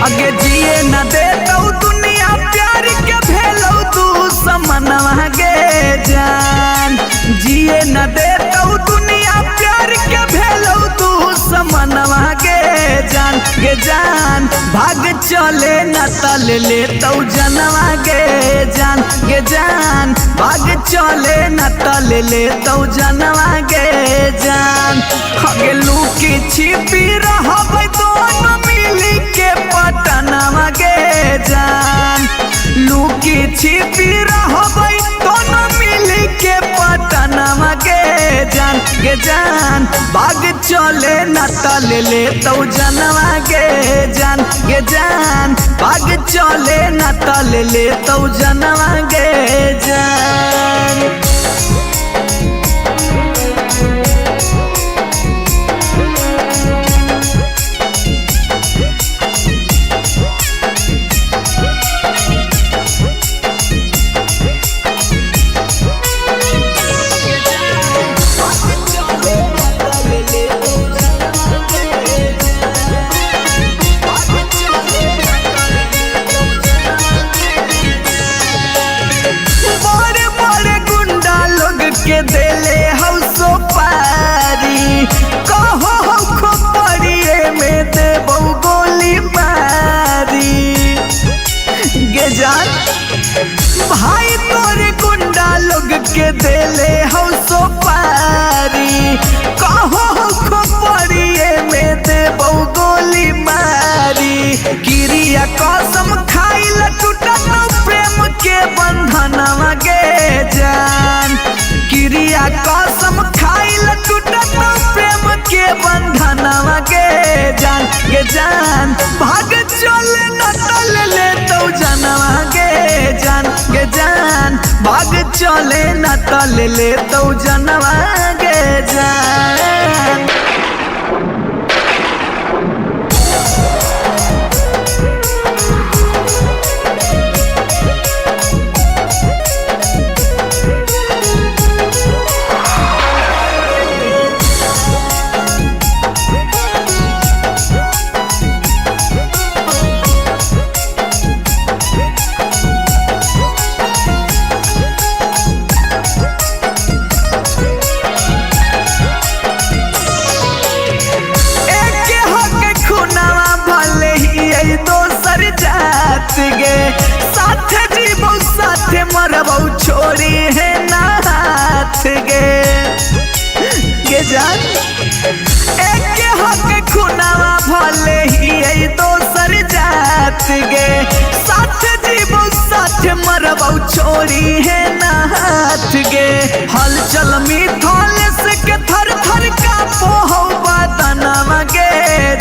आगे जिए न दे तो दुनिया प्यार के भेलो तू समनवा गे जान। जिए न दे तो दुनिया प्यार के भेलो तू समनवा गे जान। गे जान भाग चले न तल ले तो जनवा गे जान। गे जान भाग चले न तल ले तो जनवा गे जान। आगे लुकी छिपी रहबै दोनों मिली के पटनवा गे जान। लुकी छिपी रहबै दोनों मिली के पटनवा गे जान। गे जान भाग चले न तल ले तो जनवा गे जान। गे जान भाग चले न तल ले तो जनवा गे जान। के देले हौसो पारी कहो खोपड़िए में देबौ गोली मारी। गे जान भाई तोरे गुंडा लोग के देले हौसो पारी कहो खोपड़िए में देबौ गोली मारी। क्रिया कसम खाइल टूटल प्रेम के बंधनवा गे जान। क्रिया कसम खाइल टूटल प्रेम के बंधनवा गे जान। गे जान भाग चले न तल ले तो जनवा गे जान। गे जान भाग चले न तल ले तो जनवा गे जान। गे साथ जीवो साथ मरबौ छोड़ी है ना हाथ गे। गे जान एक हक खुनावा भले ही दोसर जात गे। साथ जीवो साथ मरबौ छोड़ी है ना हाथ गे। हलचल मिथल से के थर थर का पोहो बदनवा गे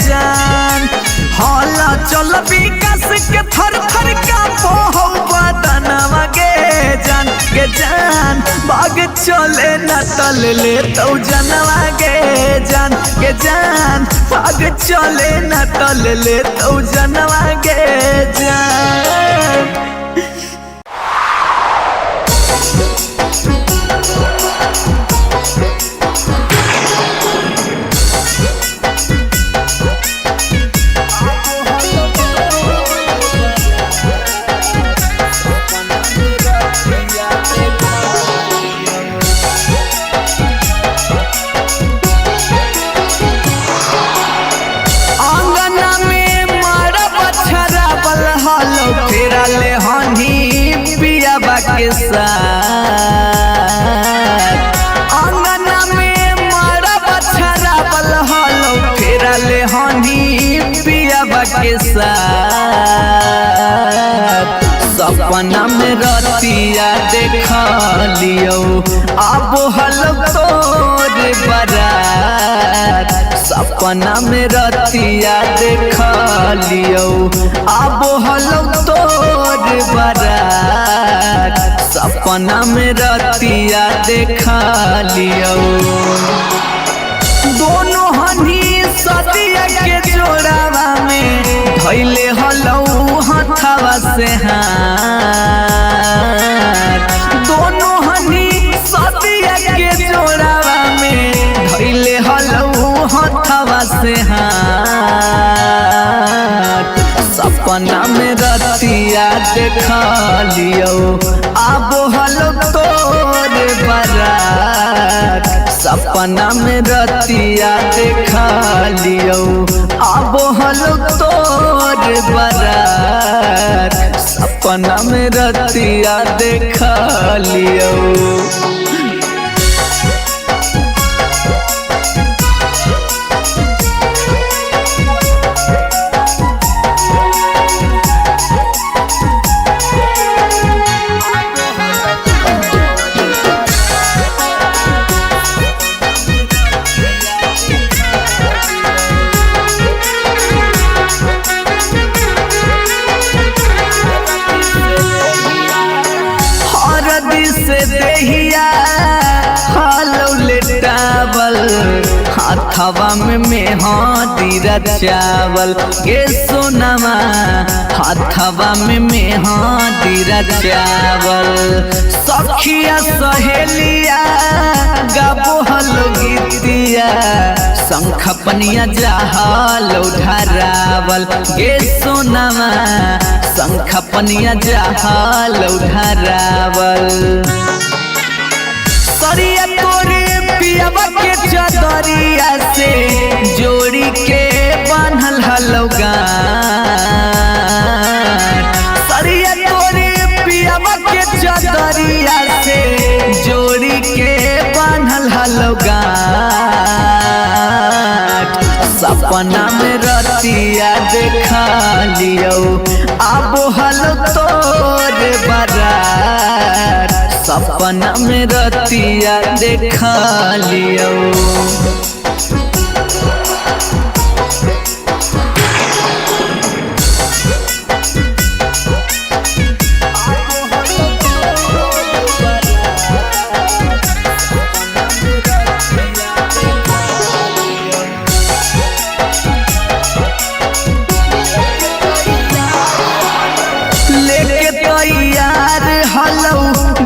जान। हला चल विकास के थर थर का पोहो बदनवा गे जान। गे जान भाग चले न तल ले तो जनवा गे जान। गे जान भाग चले न तल ले तो जनवा गे जान। ले हनी पियाबा के साथ अंगना में मारा बछरा बल हलो फेरा ले हनी पियाबा के साथ। सपन सपना में रतिया देख लियो अब हलो तोर बारात सपना में रतिया देख लियो अब हलो तोर बारात सपना में रतिया देख लियो दोनों हनी सदिया के जोड़ावा में धैले हलौ हथवा से हाथ दोनों हनी सदिया के जोड़ावा में धैले हलौ हथवा से हाथ सपना में रतिया देख लियो अब हलो तोर बारात सपना में रतिया देख लियो अब हलो तोर बारात सपना में रतिया देख लियो से देहिया हालो लेटावल हाथवा में मेहंदी चावल गे सोनमा हाथवा में मेहंदी चावल सखिया सहेलिया गाबो हलो गीतिया शंख पनिया जहालो ढरावल गे सोनमा शंख पनिया जहालो ढरावल सरिया तोरे पियावा के चदरिया से जोड़ी के बांधल हलो गान सरिया तोरे पियावा के चदरिया से जोड़ी के बांधल हलो गान सपना में रतिया देख लियो अब हलो तोर बारात सपना में रतिया देख लियो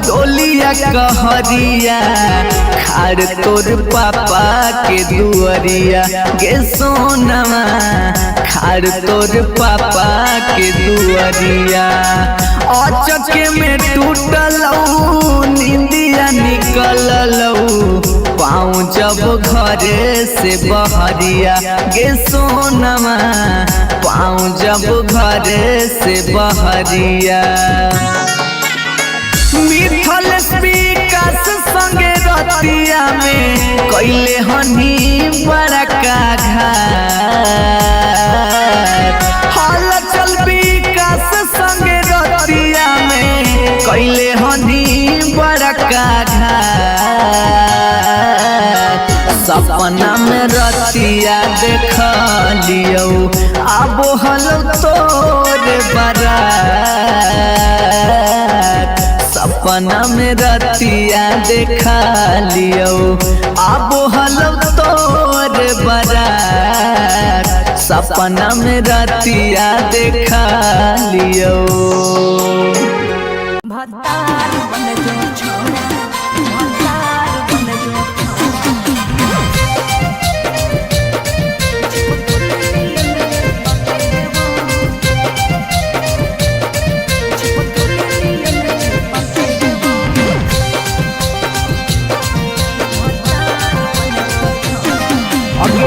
डोलिया कहरिया खाड़ तोर पापा के दुअरिया गे सोनमा खाड़ तोर पापा के दुअरिया अचके में टूटलौ निंदिया निकललौ पाँव जब घरे से बहरिया गे सोनमा पाँव जब घरे से बहरिया मिथल विकास संगे रतिया में कैले हनी बड़ा का घाट हल चल विकास संगे रतिया में कैले हनी बड़ा का घाट सपना में रतिया देख लियो अब हलो तोर बारात सपना में रतिया देख लियो अब हलो तोर बारात सपना में रतिया देख लियो भतार बन जो छोड़ा भतार बन जो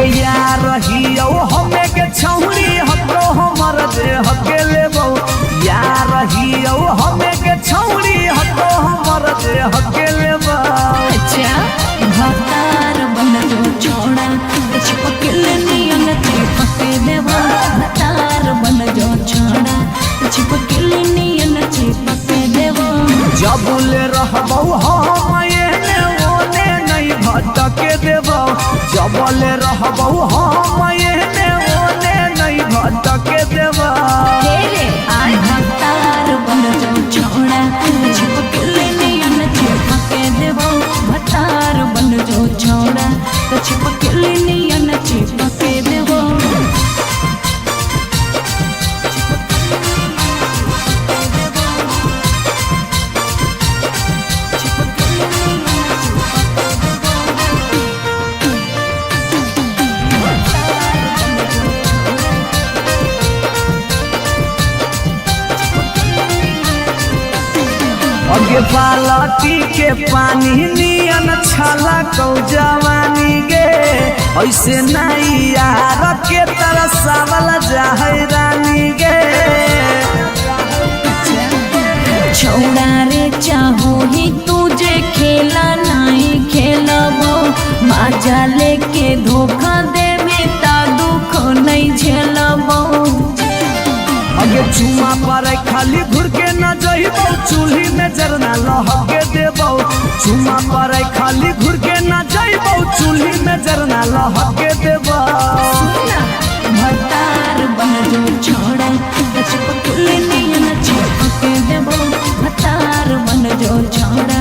रहियो हमें के छौरी हको हमर दे हके लेबो या रहियो हमें के छौरी हको हमर दे हके लेबो अच्छा भतार बन जो छोड़ा चिपकल नियन चिपके देवा भतार बन जो छोड़ा चिपकल नियन चिपके जबले रहबौ हम एने ओने नहीं भटके देबौ जबले रहबौ हम एने ओने नहीं भटके देबौ आय भतार बन जो छोड़ा चिपकले नियन चिपके देबो भतार बन जो छोड़ा तो चिपकले नियन चिपके देबो अगे बालटी के पानी नियन छला कौ जवानी गे ऐसे नहीं यार के तरसावल जाहै रानी गे छोड़ा रे चाहो ही तुझे खेला नहीं खेलबो मजा लेके धोखा देवे ता दुख नहीं झेलबो अगे चुमा पर खाली घुर के न जइबौ चूल्ही में जरना लहके देबौ चुमा पर खाली घुर के न जइबौ चूल्ही में जरना लहके देबौ भतार बन जो छोड़ा चिपकले नियन चिपके देबो भतार बन जो छोड़ा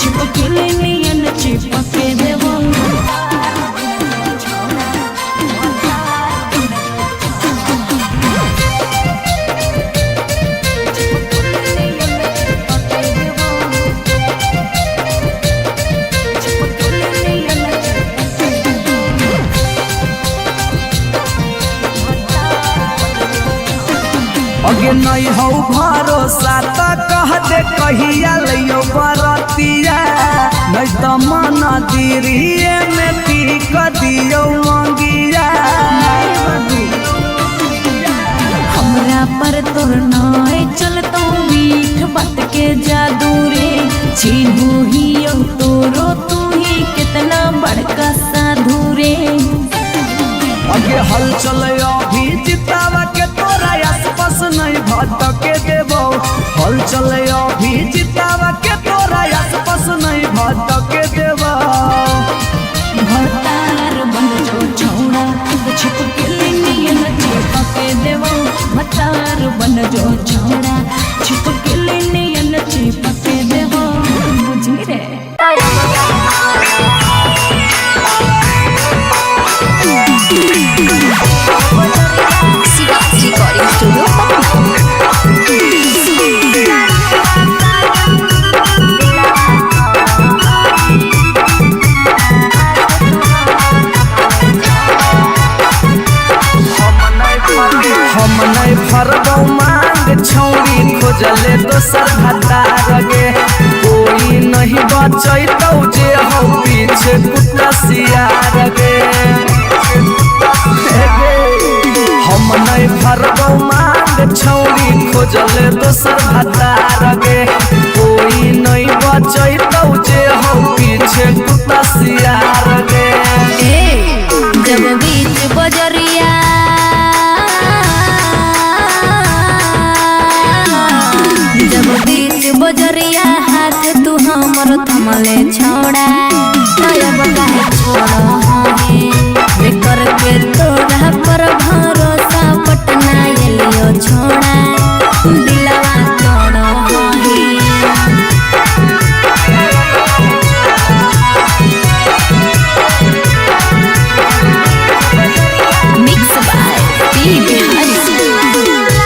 चिपकले नियन चिपके देबो अगे नहीं हौ भरोसा त कह दे कहिया लियो बरतिया नहीं तो मन दिरिए में पीक दियो मंगिया हमरा पर तोर नाय चलतो मीठ बात के जादू रे चिन्हू ही तोरो तू ही कितना बड़का साधु रे अगे हल चले अभी जितावा के तोरा आसपास नहीं भटके देबो हल चले अभी जितावा के तोरा आसपास नहीं भटके देबो भतार बन जो छोड़ा चिपकले नियन चिपके देबो भतार बन जो छोड़ा चिपकले नियन चिपके देबो बुझी रे शिवाज रिकॉर्डिंग स्टूडियो हम नहीं फरबौ मांग छौरी खोजले दोसर भतार गे कोई नहीं बचैतौ जे हौ पीछे कुत्ता सियार गे हम नहीं फरबौ मांग छौरी खोजले दोसर भतार गे कोई नहीं बचैतौ जे हौ पीछे कुत्ता सियार गे जब बीच बजरिया जब बीच बजरिया हाथ तू हमर थमले छोड़ा अब काहे छोड़ा है बेकर के तोड़ा पर भरोसा पटना एलियो छोड़ा दिलवा तोड़ो है मिक्स बाय पी बिहारी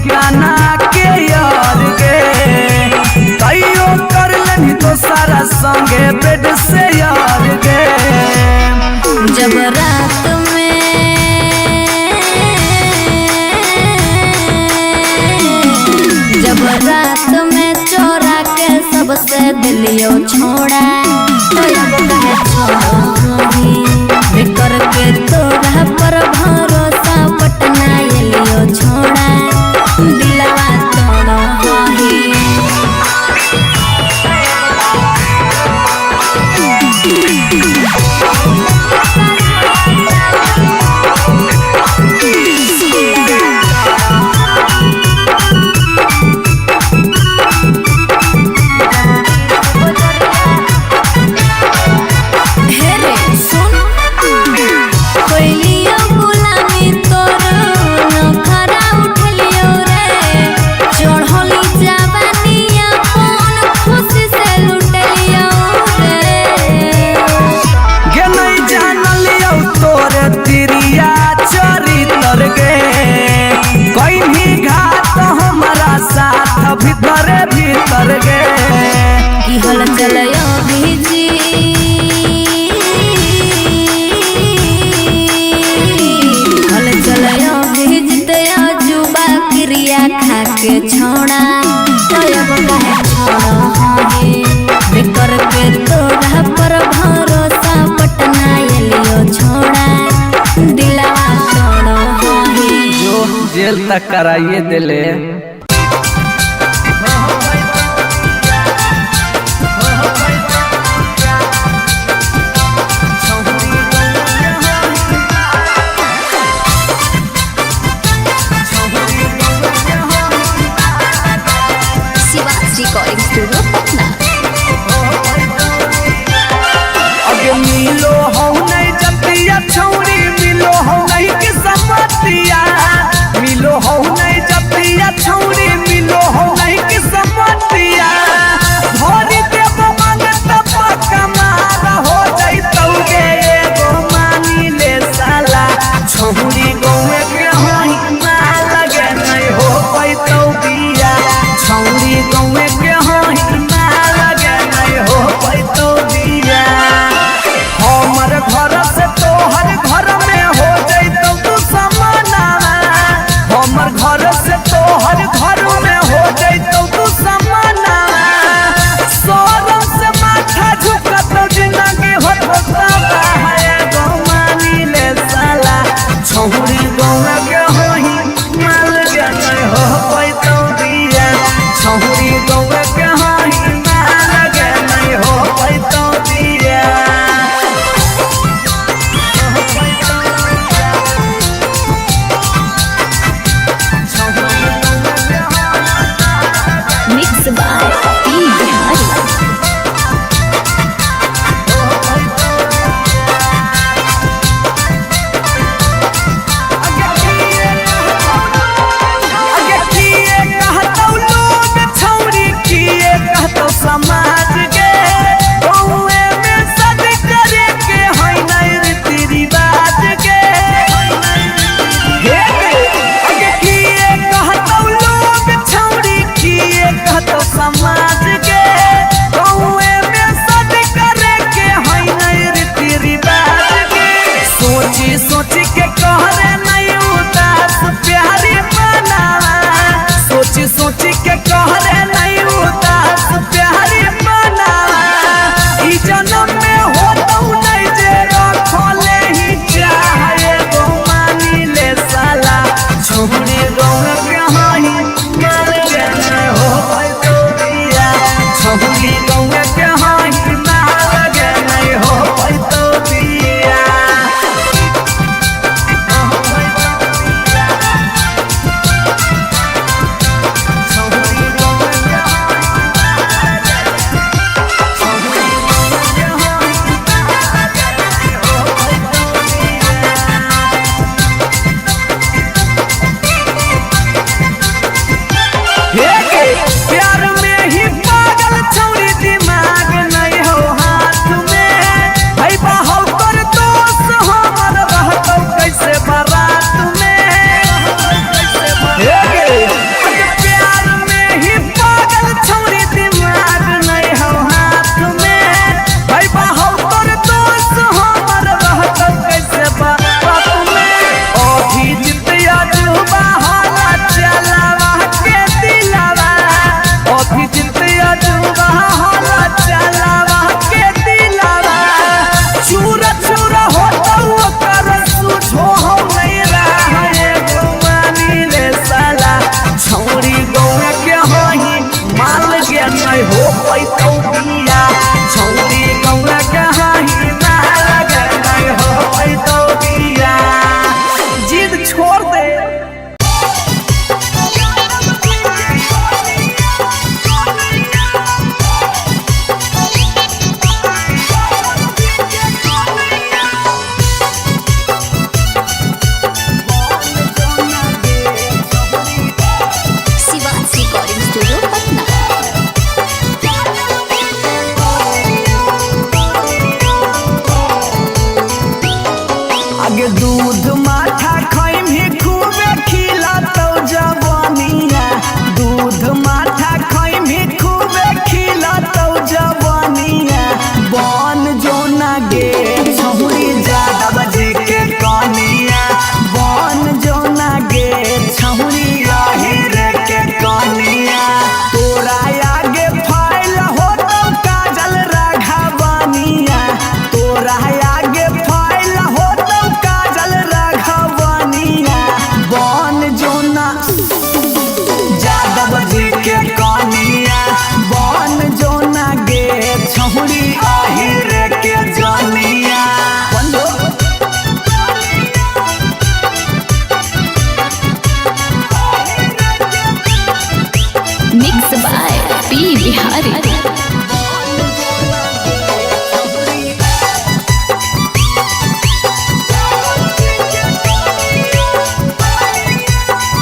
ताना के यार गे तैयो कर लेनी तो सारा संगे बेड से यार गे जब रात में चोरा के सबसे दिलियो छोड़ा तो अब कहे छोड़ा हे रे सुन कोइलियो गुलामी तोर नखरा उठलियो रे चढ़ली जवानिया कौन खुशी से लुटलियो रे गे नहीं जानलियो तोरे तिरिया चरितर गे कहीं घात हमारा साथ भीतर भीतर गे की हल चलयो भीजी हल चलयो भीजते जुबा क्रिया खाके छोड़ा तयब कहे छोड़ा हे बेकर के तोरा पर भरोसा पटना एलियो छोड़ा दिलवा छोड़ो हे जो जेल तक कराइए दिले शिवाज रिकॉर्डिंग स्टूडियो पटना। अगे मिलो हो नहीं जतिया छौरी मिलो हो नहीं कि समतिया मिलो हो नहीं जतिया छौरी अगे दूध माठा खाई भी खूबे खिला तो जवानिया दूध माठा खाई भी खूबे खिला तो जवानिया बन जो ना गे छहुरी ज्यादा बजे के कनिया बन जो ना गे छहुरी आहिर के कनिया तोरा आगे फाइल हो तो काजल राघवनिया तोरा आगे फाइल हो तो काजल राघवनिया बन जो ना यादव जी के कनिया बन जो ना गे छहुरी आहिर के जनिया Mixed by P. Bihari.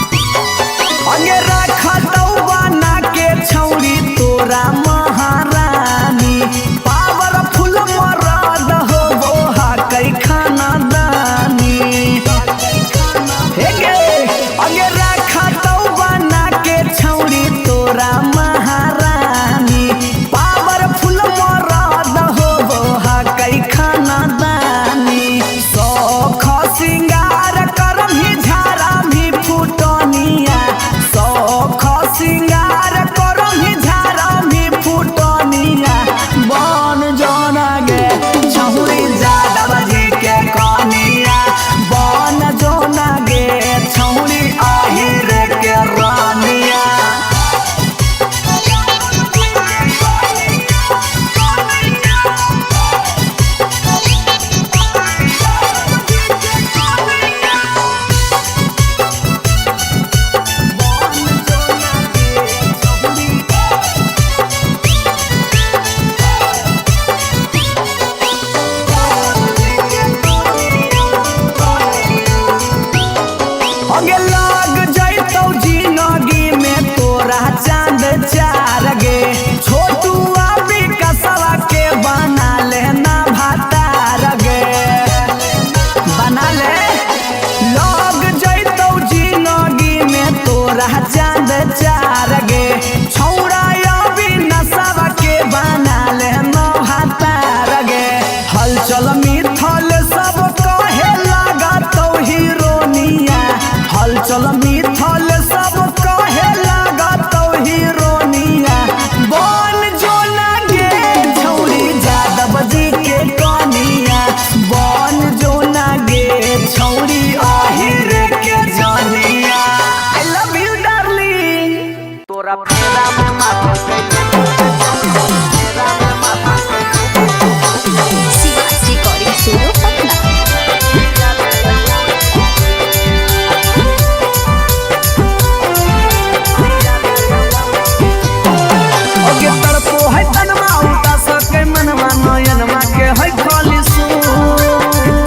अगे रखा तो बना के छौरी तोरा महारानी पावरफुल मरद हो वो हा कई खाना दानी हे गे अगे रखा तो बना के छौरी तोरा महारानी पावरफुल मरद हो वो हा कई खाना दानी सौख सिंगार करम ही झारा भी फुटनिया सौख सिंगार करम ही झारा भी फुटनिया बन जोना गे छहुरी यादव जी के कनिया बन जोना गे छहुरी आहिर के रानिया अगे लाग जैतौ जिंदगी में तोरा चांद चार गे छोटू अभी कसवा के बना लेना भातार गे बना ले लाग जैतौ जिंदगी में तोरा चांद चार गे छौड़ा अभी नसवा के बना लेना भातार गे हलचल मिथल सब कहे लगा तो हीरोनिया हलचल मिथल सब कहे लगा तो हीरोनिया बन जो ना गे छौरी यादव जी के कनिया बन जो ना गे छौरी आहिर के जनिया आई लव यू डार्लिंग तोरा फेरा में माथा Siwas Recording Studio, Patna. अगे तरपो है तनमा उता सके मनवा नयनमा के है खाली सू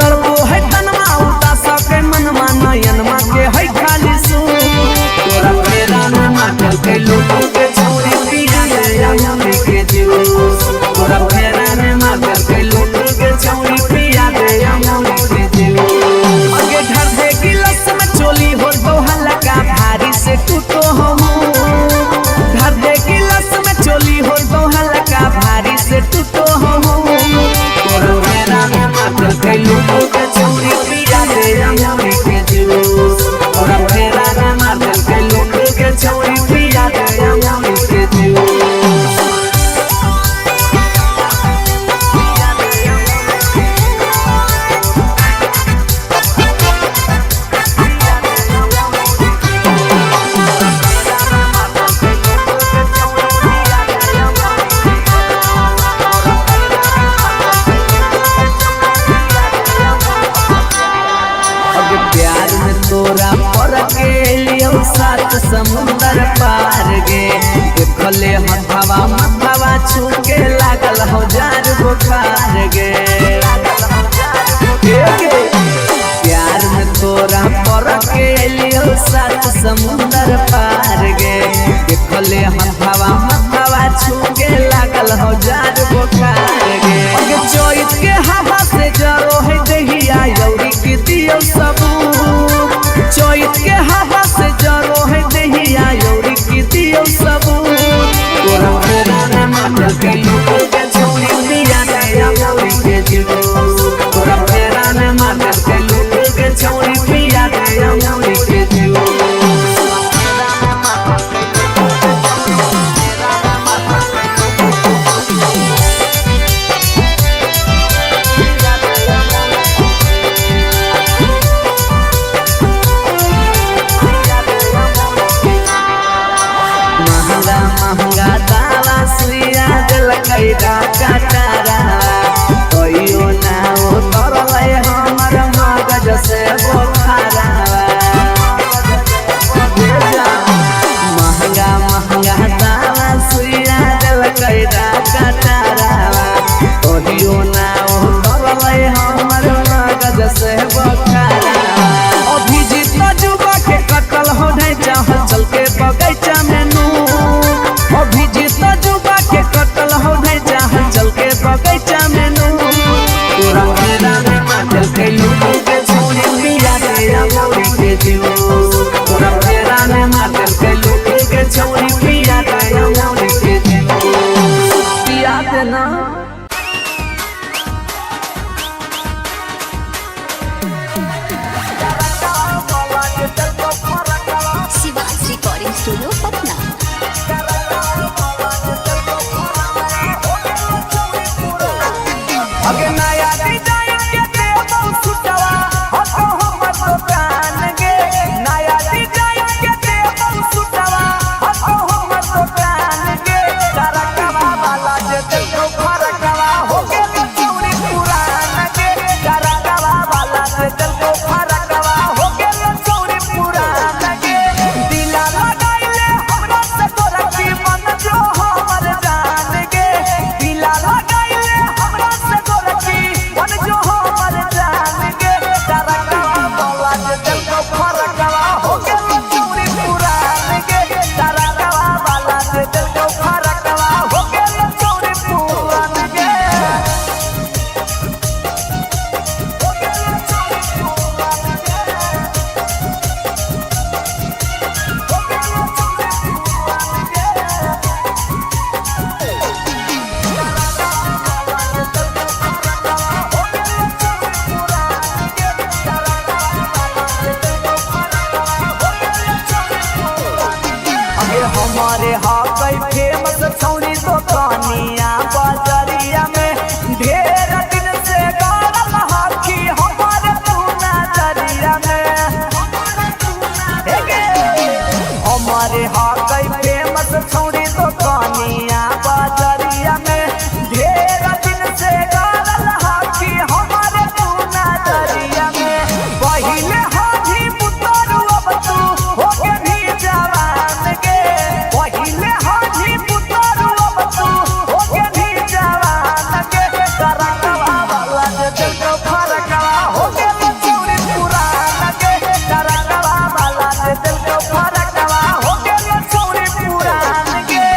तरपो है तनमा उता सके मनवा नयनमा के है खाली सू तोरा फेरा में माटल के लोगों के छौरी पिया ले अमरी के जूस तोरा फेरा में माटल के लोगों के छौरी पिया ले अमरी के जूस अगे घर दे गिलास में चोली हो तो हल्का भारी से टूटो हम घर दे गिलास में चोली हो तो हल्का भारी से टूटो हम तोरो मेरा में मात्र के लोगों के छौरी पिया दे अमरी के जूस तोरा मेरा में मात्र के लोगों के छौरी पिया दे अमरी के जूस अब प्यार में तोरा पर के लियो सात समुंदर पार गे देखले हथवा मथवा छू के लागल हो जार बुखार गे प्यार में तोरा पर के लियो सात समुंदर पार गे देखले हथवा मथवा छू के लागल हो जार बुखार गे अगे चोइत के हवा से जरो है दहिया यौरी की दिया निकले हमर मगज से बखारा अभिजीत जुबा के कटल हो नहीं चाहल चल के बगैचा में नू अभिजीत जुबा के कटल हो नहीं चाहल चल के बगैचा में नू पूरा मेरा में माचल के लूटू के छोड़ी पिया तेरा मोरी के जीव पूरा मेरा में माचल के लूटू के छोड़ी पिया तेरा मोरी के जीव पिया देना शिवाज रिकॉर्डिंग स्टूडियो पटना। अगे नया डिजाइन के देबो सुटवा हको हमर दुकान गे नया डिजाइन के देबो सुटवा हको हमर दुकान गे करकवा वाला जे देखो फरकवा हो गेल चौरी पुरान गे करकवा वाला जे देखो फरकवा हो गेल चौरी पुरान गे दिला लगाइले हमरा से तोरा की मन जो हमर जान गे दिला लगाइले हमरा से तोरा की मन जो हमर जान गे करकवा वाला जे देखो फरकवा हो गेल चौरी पुरान गे करकवा वाला जे देखो फरकवा हो गेल चौरी पुरान गे हो गेल चौरी पुरान गे अगे हमारे हाकै फेमस छौरी दुकानिया बाजरिया में ढेर दिन से गाड़ल हाकी हमारे पूना दरिया में हमारे हाकै फेमस छौरी दुकानिया बाजरिया में ढेर दिन से गाड़ल हाकी हमारे पूना दरिया में पहिले हाथी पुतरू अब तू हो के भी जवान गे पहिले हाथी पुतरू अब तू हो के भी जवान गे करकवा वाला जे देखो फरकवा हो गेल चौरी पुरान गे करकवा वाला जे देखो फरकवा हो गेल चौरी पुरान गे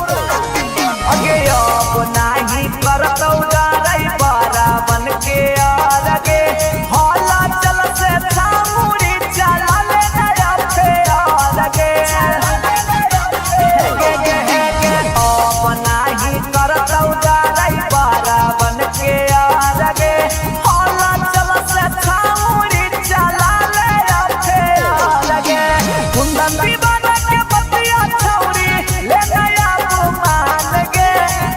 अगे अब नाही करतौ डरै बारा बन के आगे हौला चल से छामुड़ी चला ले नया फेर गे अब नाही करतौ डरै बारा बन के आगे हौला चल से छामुड़ी चला ले फेर गे कुंदन दीवाना के बतिया छौरी ले नया मान गे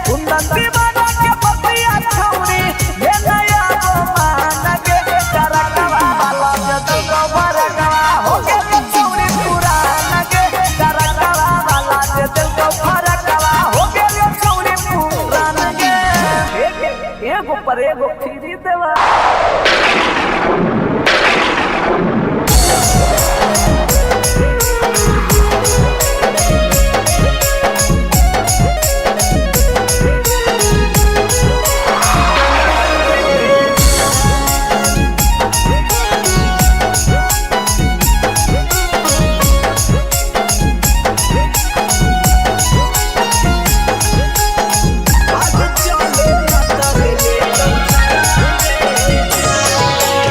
कुंदन दीवाना के बतिया छौरी ले नया मान गे करकवा वाला जे देखो फरकवा हो गेल चौरी पुरान गे करकवा वाला जे देखो फरकवा हो गेल चौरी पुरान गे एगो पर एगो फ्री देवा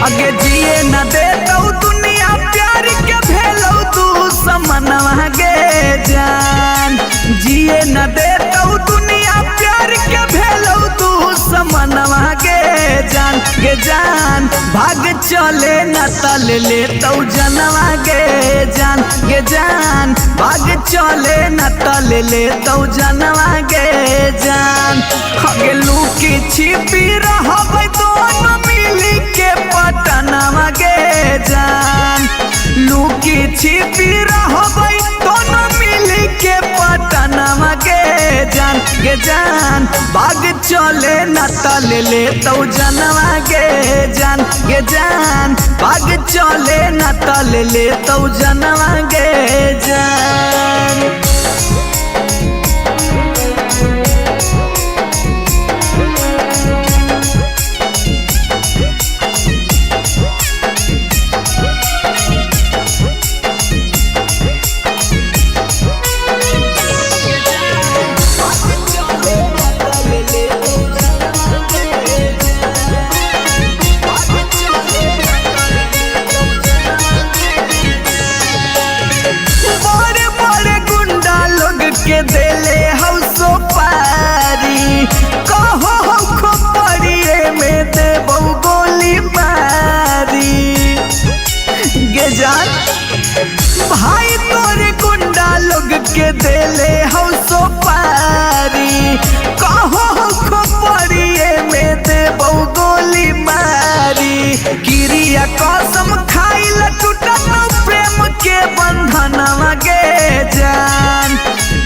अगे जिए न देतौ दुनिया प्यार के भेलौ तू समनवा गे जान जिए न देतौ दुनिया प्यार के भेलौ तू समनवा गे जान भाग चले न तल लेतौ जनवा गे जान भाग चले न तल लेतौ जनवा गे जान अगे लुकी छिपी रहबै दोनों मिली के पटनवा गे जान लुकी छिपी रहबै दोनों मिली के पटनवा गे जान भाग चले न तल लेतौ जनवा जान गे जान भाग चले न तल ले तो जनवा गे जान। के देले हम सो पारी कहो खो पड़िए में देबो गोली मारी गे जान भाई तोरे गुंडा लोग के देले हम सो पारी कहो खो पड़िए में देबो गोली मारी क्रिया कसम खाइल टूटत प्रेम के बंधनवा गे जान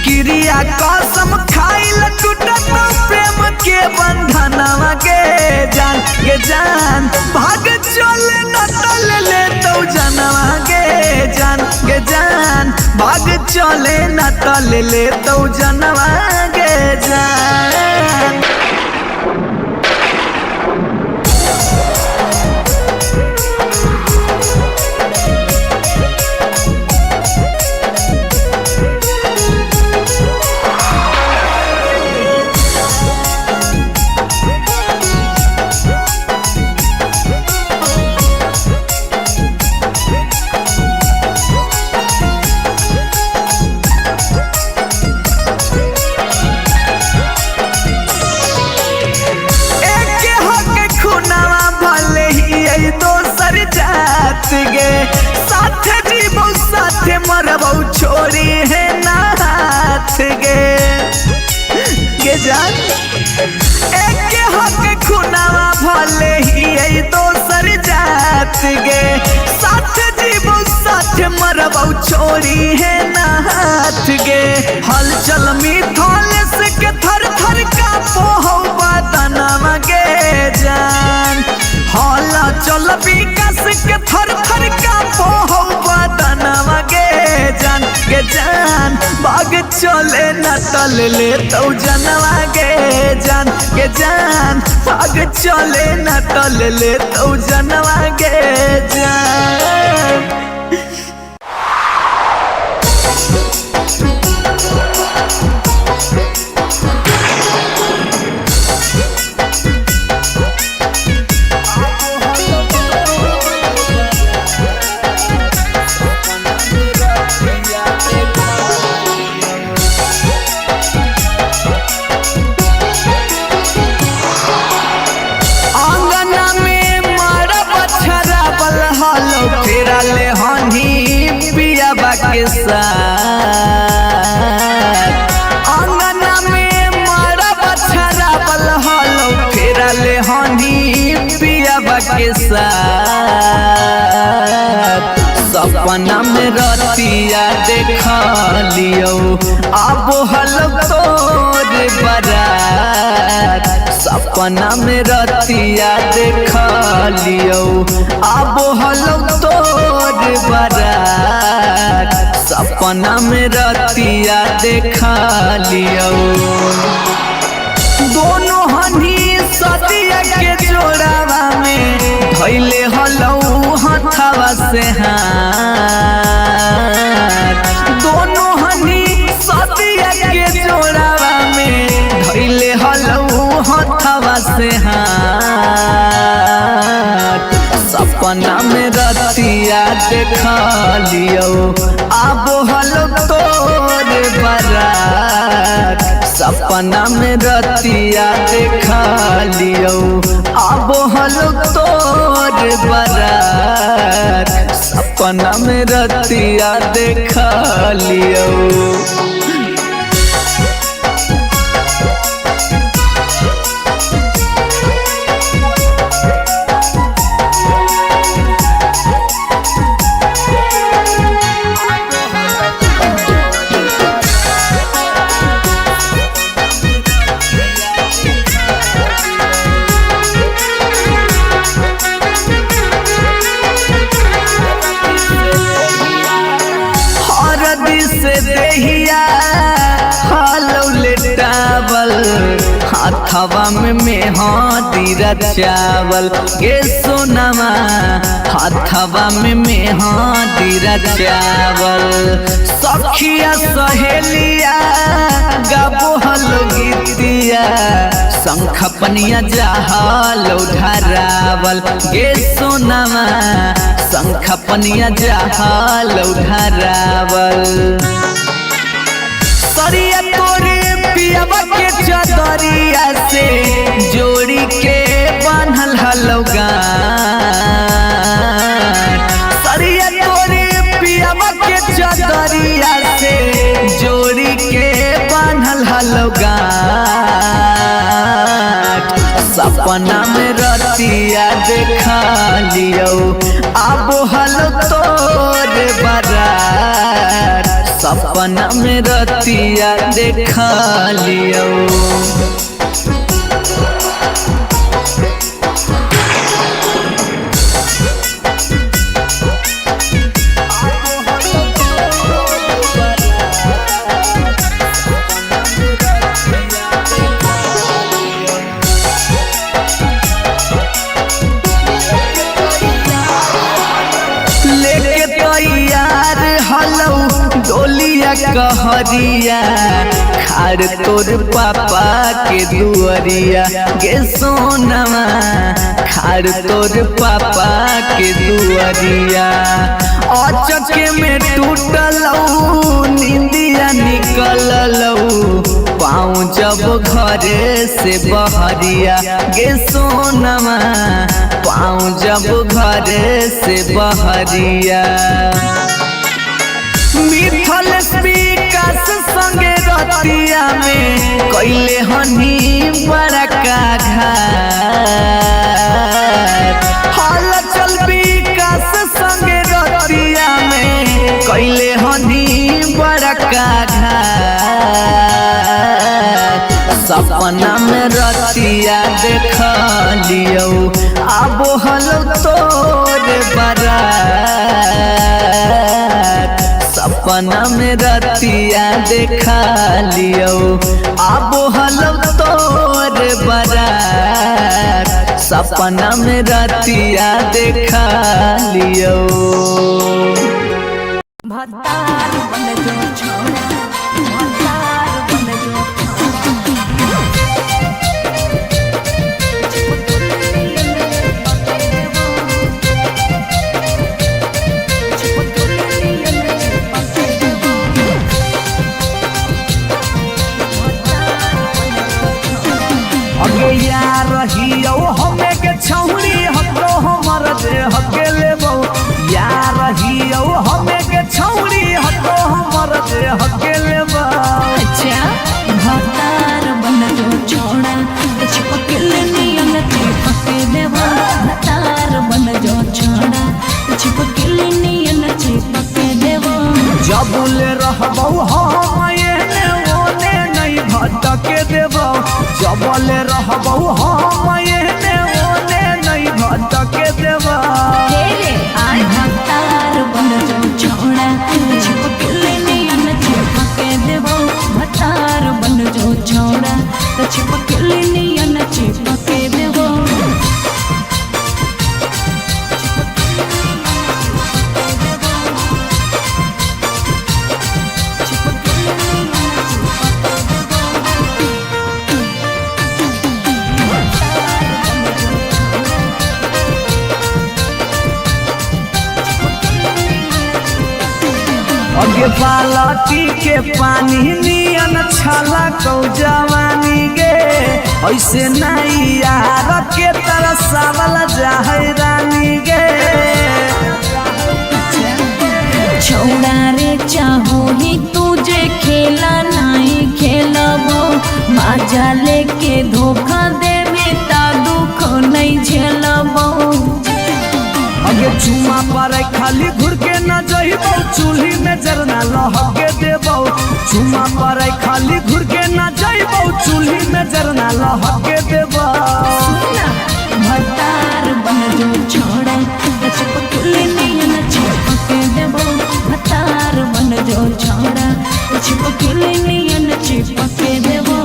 क्रिया कसम खाइल टूटत प्रेम के बंधनवा गे जान भाग चले न तल ले तो जनवा गे जान भाग चले न तल ले तो जनवा गे जान। गे साथे जीवो साथे मरबो छोरी है ना हाथ गे जान एक हक खुनावा भले ही दोसर जात गे साथे जीवो साथे मरबो छोरी है ना हाथ गे हलचल मिथल से के थर थर का पोहो बदनवा गे जान हला चल विकास के थर थर का पोहो बदनवा गे जान भाग चले न तल ले तो जनवा गे जान भाग चले न तल ले तो जनवा गे जान। ले हनी पिया के साथ अंगना में मारा बछरा बल हलो फेरा ले हनी पिया के साथ सपना में रतिया देख लियो अब हलो तोर बारात सपना में रतिया देख लियो अब हलो तोर बारात सपना में रतिया देख लियो दोनों हनी सतिया के जोड़ावा में धैले हलो हथवा से हाथ दोनों हनी सतिया के जोड़ावा में धैले हलो हथवा से हाथ सपना में रतिया देख लियो अब हलो तोर बारात सपना में रतिया देख लियो अब हलो तोर बारात सपना में रतिया देख लियो। हाथवा में मेहंदी रचावल गे सोनमा हाथवा में मेहंदी रचावल सखिया सहेलिया गाबो हलो गीतिया शंख पनिया जहालो धरावल गे सोनमा शंख पनिया जहालो धरावल सरिया तोरे पियावा के चदरिया से जोड़ी के बांधल हलो गान सरिया तोरे पियावा के चदरिया से जोड़ी के बांधल हलो गान सपना में रतिया देखा लियो आबो हलो तोरे बारात सपना में रतिया देखा लियो डोलिया कहरिया खाड़ तोर पापा के दुअरिया गे सोनमा खाड़ तोर पापा के दुअरिया अचके में टूटलौ निंदिया निकललौ पाँव जब घरे से बहरिया गे सोनमा पाँव जब घरे से बहरिया मिथल विकास संगे रतिया में कैले हनी बड़का घाट हल चल विकास संगे रतिया में कैले हनी बड़का घाट सपना में रतिया देख लियो आबो हलो तोरे बारात सपना में रतिया देखा लियो आबो हलो तोरे बारात सपना में रतिया देखा लियो भतार बन जो छोड़ा भतार बन जो रहियो हमें के छौरी हकरो हमर दे हके लेबो या रहियो हमें के छौरी हकरो हमर दे हके लेबो अच्छा भतार बन जो छोड़ा चिपकल नियन चिपके देवा भतार बन जो छोड़ा चिपकल नियन चिपके देवा जबुले रहबो हम एने ओने नहीं भटके देबो जबले रहबो हम एने ओने नहीं भटके देबो आई भतार बन जो छोड़ा चिपकल नियन चिपके देवा भतार बन जो छोड़ा चिपकल नियन चिपके देवा अगे बालटी के पानी नियन छला कौ जवानी गे ऐसे नहीं यार के तरह सावल जाहे रानी गे छोड़ा रे चाहो ही तुझे खेला नहीं खेलबो मजा लेके धोखा देवे ता दुख नहीं झेलबो अगे चुमा पर खाली घुर के न जइबो चूल्ही में जरना लहके देबो चुमा पर खाली घुर के न जइबो चूल्ही में जरना लहके देबो भतार बन जो छोड़ा चिपकल नियन चिपके देबो भतार बन जो छोड़ा चिपकल नियन चिपके देबो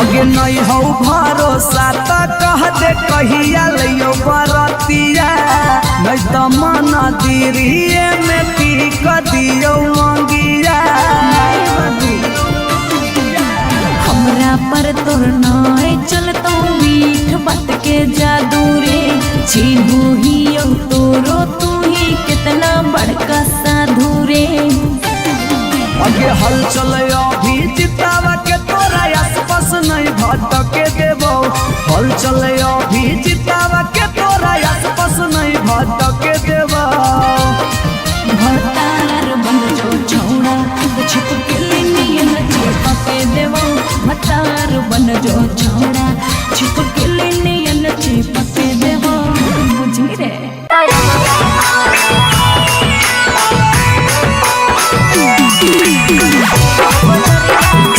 अगे नहीं हो भरोसा त कह दे कहिया लियो बरतिया नहीं तो मन दिरिए में पी क दियो मंगिया हमरा पर तोर नाय चलतो मीठ बात के जादू रे चिन्हू ही तोरो तू ही कितना बड़का साधु रे अगे हल चले अभी जितावा के तोरा आसपास नहीं भटके देबो हल चले अभी जितावा के तोरा आसपास नहीं भटके देबो भतार बन जो छौड़ा छिप के नियन छिपके देवो भतार बन जो छौड़ा छिप के नियन छिपके देवो बुझी रे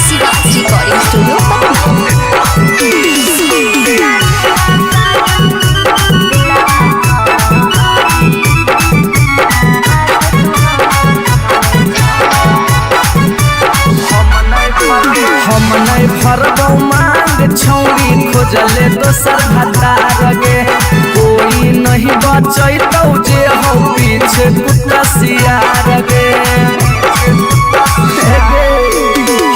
शिवाज रिकॉर्डिंग स्टूडियो पटना। हम नहीं फरबौ मांग छौरी खोजले दोसर भतार गे कोई नहीं बचैतौ जे हो पीछे कुत्ता सियार गे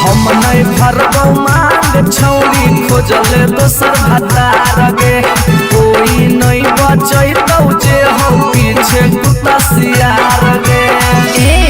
हम नहीं फरबौ मांग छौरी खोजले दोसर भतार गे कोई नहीं बचैतौ जे हो पीछे कुत्ता सियार गे।